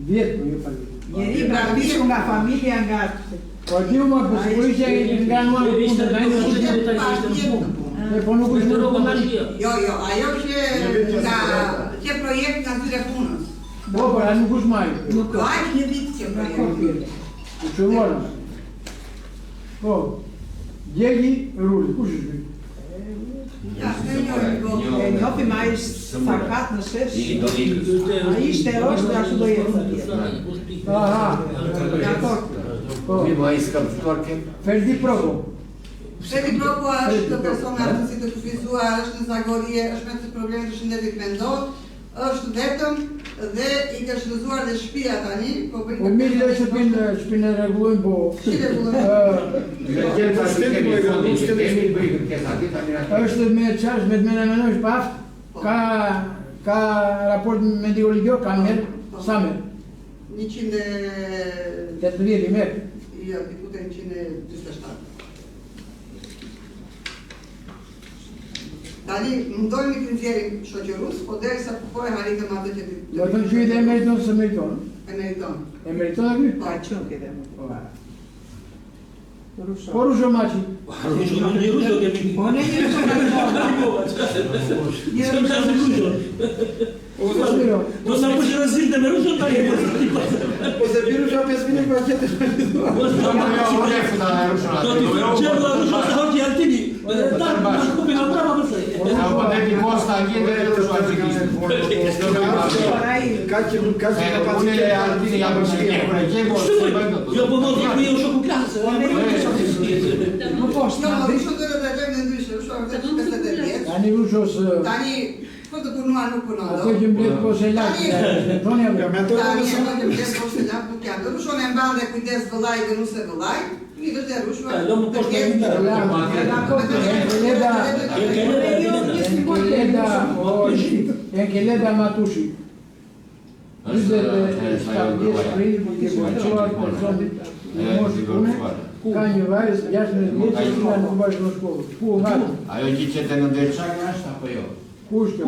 Vjetë, po jo pa vjetë. Njeri bravishur nga familja, nga... Po di më për sigurisht që nga nuar punë të dajnë. Ishte par vjetë në punë. Po nuk është në rogë mashia. Jo, ajo që projekt nga tyre punës. Po, por a nuk është maj. Nuk ka një vit që projekt. U që morën. Po, djegi rulli, kush është ky? Ja, në një E njofi ma ishtë sakat në shesh. I do ikës. A ishte roshtë dhe ashtu do jetë. Aha, Dakor. po, Mi ma i s'ka përftuar kem. Ferdi Proko. Sheti Proko është persona si të kufizuar, është në Zagorie, është me të probleme të shëndetit mendor, është vetëm dhe i ka shfrytzuar dhe shtëpia tani, po bëjnë. Po mirë le shtëpinë rregullojnë, po. Si rregullojnë? Është me çash me menojsh paft, ka raport mediko-legal, ka merr, sa merr? 80 merr. Jo, dikute 127. Tani, mundohemi të nxjerrim shoqërus, po derisa po e harritëm atë që Do të pyet e meriton se meriton. e meriton. E meriton aty? Ka qënë këtë më. Po Rusho Maçi. Rusho kemi. Po ne një Rusho. Do sa push rëzilë me Rusho tani. Po se biru që 5 minut për qëtë. Do t'i qërë Rusho të hoqë altini. Ta në kupi në prava mësaj. Ka që nuk ka që Jo, po mos i kujo shoku klasë. Më poshtë. Jo, Rusho do të trajtojmë në ndryshe, Rusho vërtet 50 vjeç. Tani Rushos Tani, po të punuar nuk punon. ato që mbledh po se lart. Tani Tani, ato që mbledh po se lart nuk janë. Rusho në mban dhe kujdes vëllai dhe nuse vëllai. Një është dhe Rusho. Lo më poshtë në Enkeleda Matushi. Ka një vajzë 16 vjeç që nuk bash në shkollë. Ku vajzë? Ajo gjiqet e në ndërçak është apo jo? Kush kjo?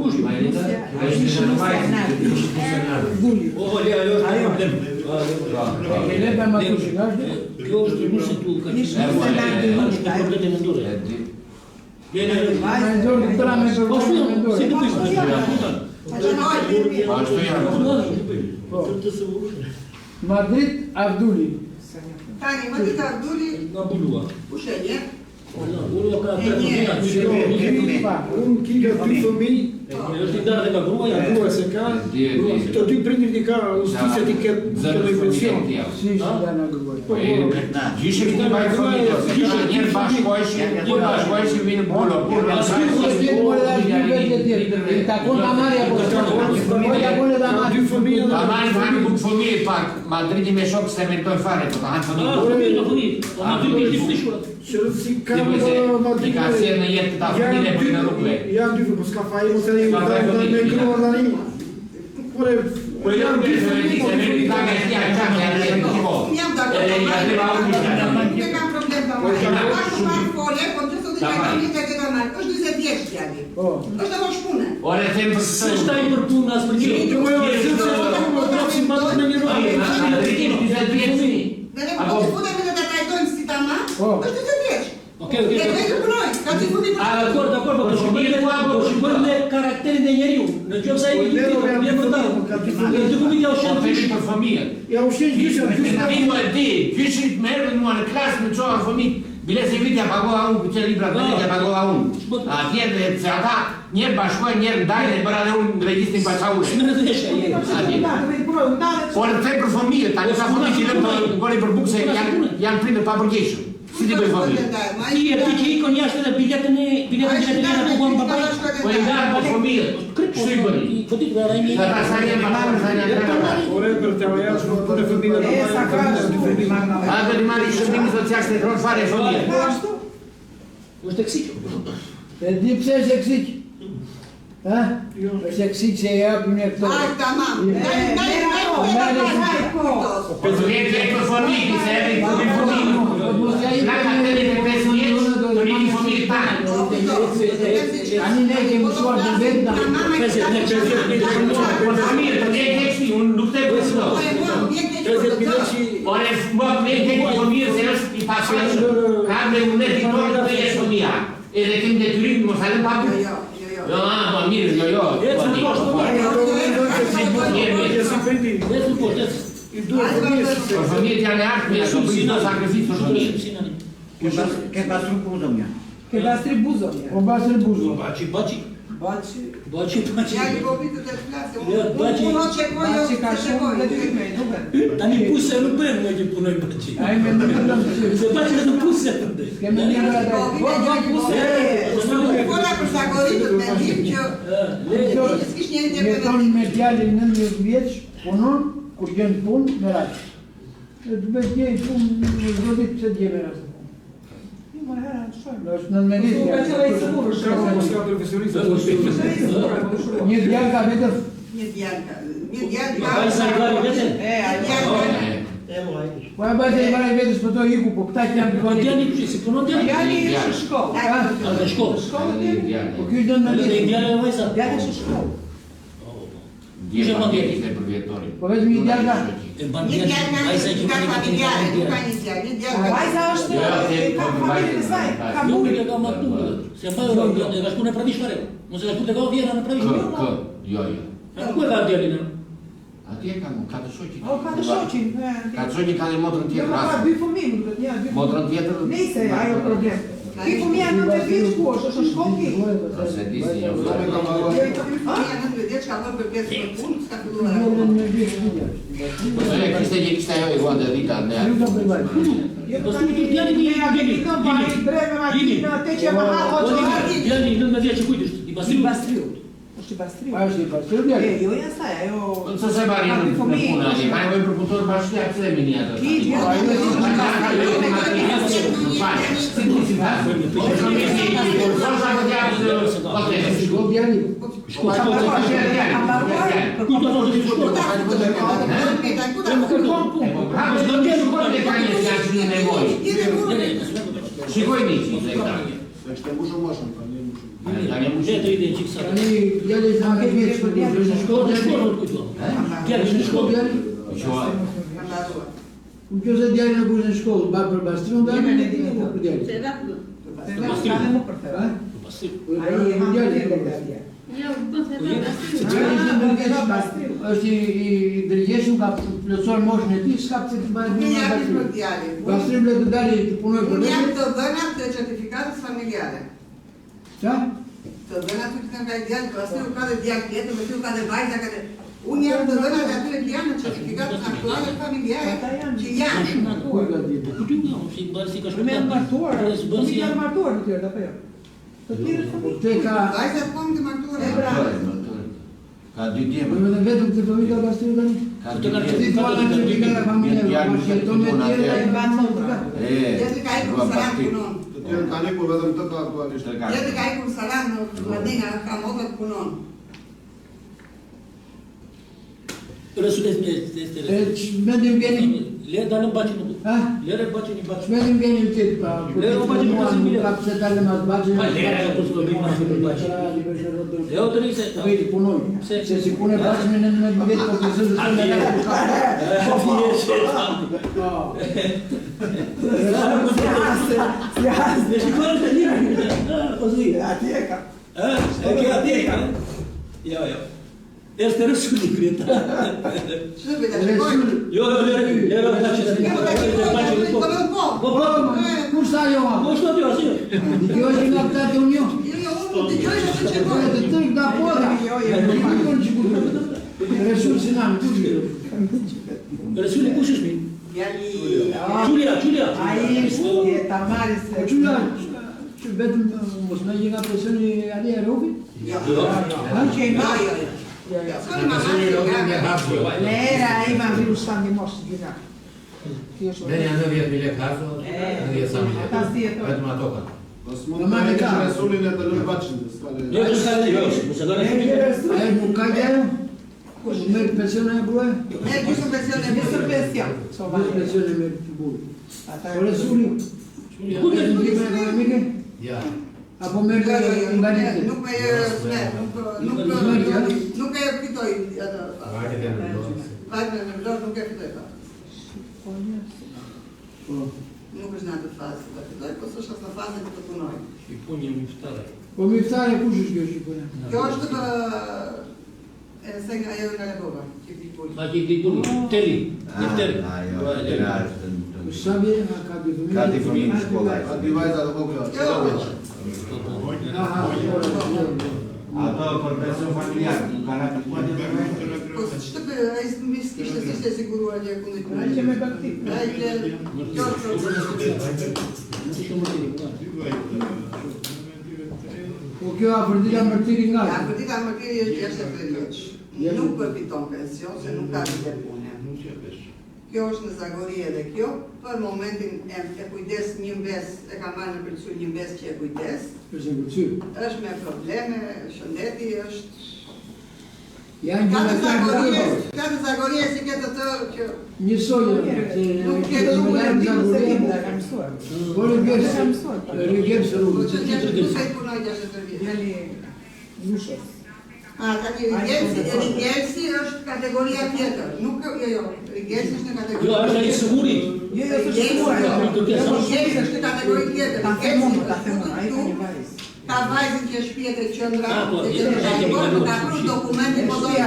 Enkeleda Matushi, nga është? Kjo është nusë tu ka. Ishte se lart i Është probleme mendore. Ma e zorë të tëra me probleme mendore. Si të pishtë? Ashtu janë. Madrid Abduli. Tani, më ditë Abduli, Nga bulua. ushenje. Bulua ka 3 Unë kika 2 fëmijë, është i darë dhe ka grua, ja. grua se ka, të 2 prindrit i ka ustisja ti ketë të me pension. Si ishte da në gëgoj. Gjishe këtë bajë fëmijë, se ka njerë bashkojshë vinë bullo. Takon ta marja, po takon e ta marja. 2 fëmijë Ta marë fëmijë bukë fëmijë pak, Madridi me shokë se mentoj fare, po ta hanë fëmijë. që si ka I ka sjerë në jetë këta fëmijë për në rukve. janë 2 fëmijë, s'ka fajë, mos e një me grua dhe një. Po janë 2 fëmijë, se me një ka me tja qakë, janë e në Jam dakord. Nuk e kam problem ta marrë. Pak fole, po që sot të trajtohet e këta marrë, është 20 vjeç djali. Është e mosh pune. Ore them për Së shtaj për punë as për gjë. Po të futemi dhe të trajtojmë si tamam, është 20 vjeç. Okej. Ne të punojmë, ka të fundi për Dakor, po shikojmë me karakterin e njeriu. Në qoftë se ai i vjen vërtet. Ne duhet të Po themi për fëmijët. Ja ushin Mimo e di, gjyshit merë mua në klasë në qohë fëmijët. Bile se vitja pagoha unë, për që libra të vitja pagoha unë. Atje dhe se ata njerë bashkojnë, njerë ndajnë e bëra dhe unë në regjistin pachaure. Po në të për fëmijët, tani ka fëmijët që lëmë të gori për bukë se janë prinë pa përgjeshëm. Si ti bëj fëmijët? Ti e ti që ikon jashtë dhe biletën e në pugon babaj. Po e ndarë për fëmijët, kështu i bëri. Po ti të rajmi. Ata sa njerë malarë, sa njerë malarë. Ore për të jashtë për fëmijët. Ata të marri shërbimi social shtetëror fare e fëmijët. Është eksiq. E di pse është eksiq? Është eksiq se e japë në këto. Ai, tamam. Për të jetë e për fëmijë, se e për fëmijë. Nga ka të një të 5 jetë, të një fëmijë tanë. Ani ne kemi shkuar në vetë na. Por fëmijë, të një teksti, unë nuk të për së Por e më teksti fëmijë se është i pasërë. Ka me unë e ditorë të e fëmija. Edhe kemë detyrim, më salëm papu. Po mirë, jo. Por fëmijët janë e artme, ato për një sakrificë për fëmijët. Ke pastru buzomja. Po bastri buzomja. Baci. Djali po vitë të flasë, unë qekoj, Tani puse nuk bëjmë në që punoj baci. Ai me Se baci në puse. Kemi një Kona për sagoritët me dim që s'kish një jeton me djalin 19 vjeç, punon, kur gjen punë me raq. E të bëjt një punë në zgodit pëse dje me raq. është në menit. Një djalë ka vetër. Një djalë ka. Po e bajtë e maraj vetës për to iku, po këta që janë të Po djali që si punon djali? Djali është shkollë. Në shkollë. Po kjo është në menit. Djali e vajza. Djali është shkollë. Dje pa djeli se për vjetorin. Po vetëm një djalë ka. Një djalë ka familjare, nuk ka një djalë. Vajza është ka familje të saj, ka Nuk burë. e ka matur. Se pa e ka shku në pradishmare. Mos e ka shku të ka vjera në pradishmare. Jo. Ku e ka djalin? Atje ka mu, ka të shoqin. O, ka të shoqin. Ka të shoqin ka dhe motrën tjetër. Ka dy fëmijë, më duhet, ja, dy fëmijë. Motrën tjetër. Nise, ajo problem. Ti fëmija në të vjeç ku është shkollë ti. Se di si një Fëmija në të vjeç ka dhërë për pjesë në punë, s'ka filluar. Kishte ajo i vëndë e dita në Jo, tani djali një agentiko bari breve makinë, te që më ha hoqë. Djali në me vjeç kujt është? I I Bastriut. Bastriut. Është I Bastriut. Pa është i pasër djali. Jo janë saj, ajo... Nëse se bari në punë ati, ma e vojnë për punëtor bashkëja, pëse e mini atë? Shko djali. Shikoj një që i Tani djali është në vjeç për djali. Në shkollë Djali në shkollë. Në kjo se djali në kush në shkollë, ba për Bastriun, da me në djali për djali. Kanë më për të. Është i dërgjeshëm, ka plëcuar moshën e ti, s'ka pëse të bajt Një një japi për Bastriun. djali. Bastriun ble të dali të punoj për Unë jam vetë. të dhënat të certifikatës familjare. Qa? Të dhënat të kanë ka i djali, për asë ka dhe djali tjetër, me ty ka dhe vajza, ka dhe... Unë jam të dhënat dhe atyre që janë në certifikatës aktuale familjare, që janë. Ku e ka dhjetë? Ku ty nga, si bërë si ka shku. Me martuar, fëmijë janë martuar në tjerë, apo jo? Të tjerë fëmijë. Te ka... Vajzat komë të martuar. Ka dy Po djemë. me vetëm të fëmijë ka Bastriun tani? Ka Të dy ka Ti djemë. po anë certifikata familje, ma shjeton me tjerë, e banë më të ka. Jeti ka i kur salam punon. Ka ne kur vetëm të ka aktualisht. Jeti ka i kur salam në Vladina, ka modët punon. Rësullet E që mendim vjeni, Le dalëm baqin nuk. Lere baqin I baqin. Shmetim keni në qitë, pra. Lere o baqin nukësim bile. Ka pëse talë mas baqin. Pa lere ka pësë bëbim mas bëbim baqin. Le o të rrise. Veti punoj. Se si pune baqin në në vetë po pësë të të në në Jo. Este Resuli Creta. Jo, lere Kur sta jo? Po shto ti asio. Kjo është nga pëtate unë jo. Të tërk da poda. Resul si namë, kur jo? Resuli kush është mi? Giulia. Ai është Tamaris. Giulia, që vetëm mos me një nga personi ali e robi? Anche i mai. Era ima viu standi mos dina. Bene, a noi via Mille Caso, via San Mille. Vetëm ato ka. Resulin e të lënë baqin. Jo, të shkallë jo, mëse do në Ai nuk ka gjero? Kush merë pensione e bue? Questo pensione Merë pensione me të bue. O Resuli? Kur të ndime ekonomike? Ja. Apo merë nga njëtë? nuk e fitoj Vajte në dorë. nuk e fitoj ta. Nuk është në atë fazë të fitoj, po s'është në fazën të punoj. I punje mi ftare. Po mi ftare kush është kjo shqiponja? Kjo është e se nga ajo nga Legova, që ti puli. Ma që ti puli, teli, nifteri. Sa vjen nga ka dy fëmijë? Ka dy fëmijë në shkolla. Adi vajza të vogla. Ato për pension familjar, nuk ka rapi të Po që të ishte siguruar që kundit në. Ai që me bakti. Po kjo apërdita mërtiri nga? Apërdita mërtiri është 63 vjeç. Nuk përfiton pension, se nuk ka vite pune. Kjo është në Zagori edhe kjo, për momentin e kujdes një mbes, e ka marrë në përcur një mbes që e kujdes. Është me probleme, shëndeti është... Ka të Zagorie si këtë të që... Njësojë, nuk ke të nuk e rëndimë se kim dhe ka mësuar. Po rëgjepsë rrugë. Po që nuk e punoj 63 vjetë. Rigelsi është kategoria tjetër, nuk jo, Rigelsi është në kategoria tjetër. Jo, është një siguri. Rigelsi është kategori tjetër. Ka vajzën që është pjetë e qëndra, nuk ka pru dokumenti po dojnë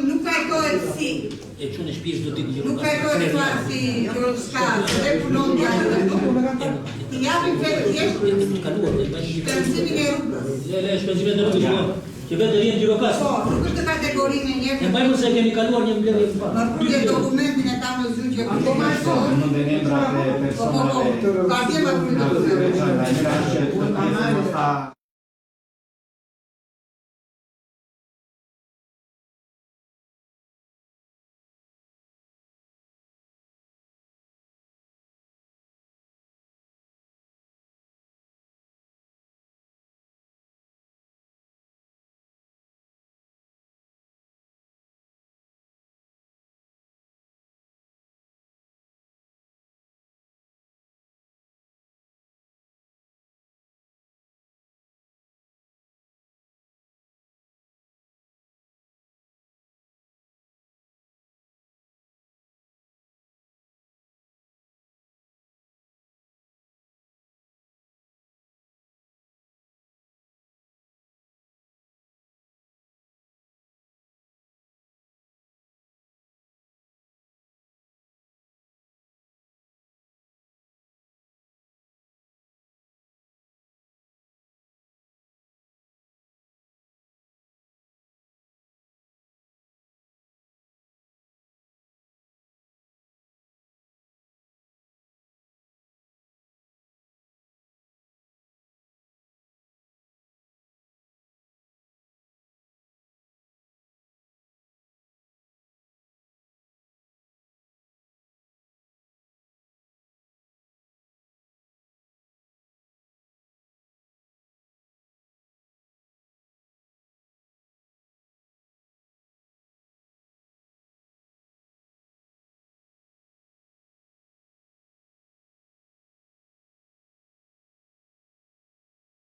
nuk kajtojët si. E që në shpjesë do t'i një nuk kajtojët si kërëskar, dhe punon tjashtë dhe ti japin shpenzimin e rrugës. Shpenzimin e rrugës, që vetë rjenë gjirokasë. Po, nuk është të kategorinë e njëtë. E bajmë se kemi kaluar një mbledhje të parë. Në pruje dokumentin e ta në zyqe. Po, ka tjema pruje dokumentin.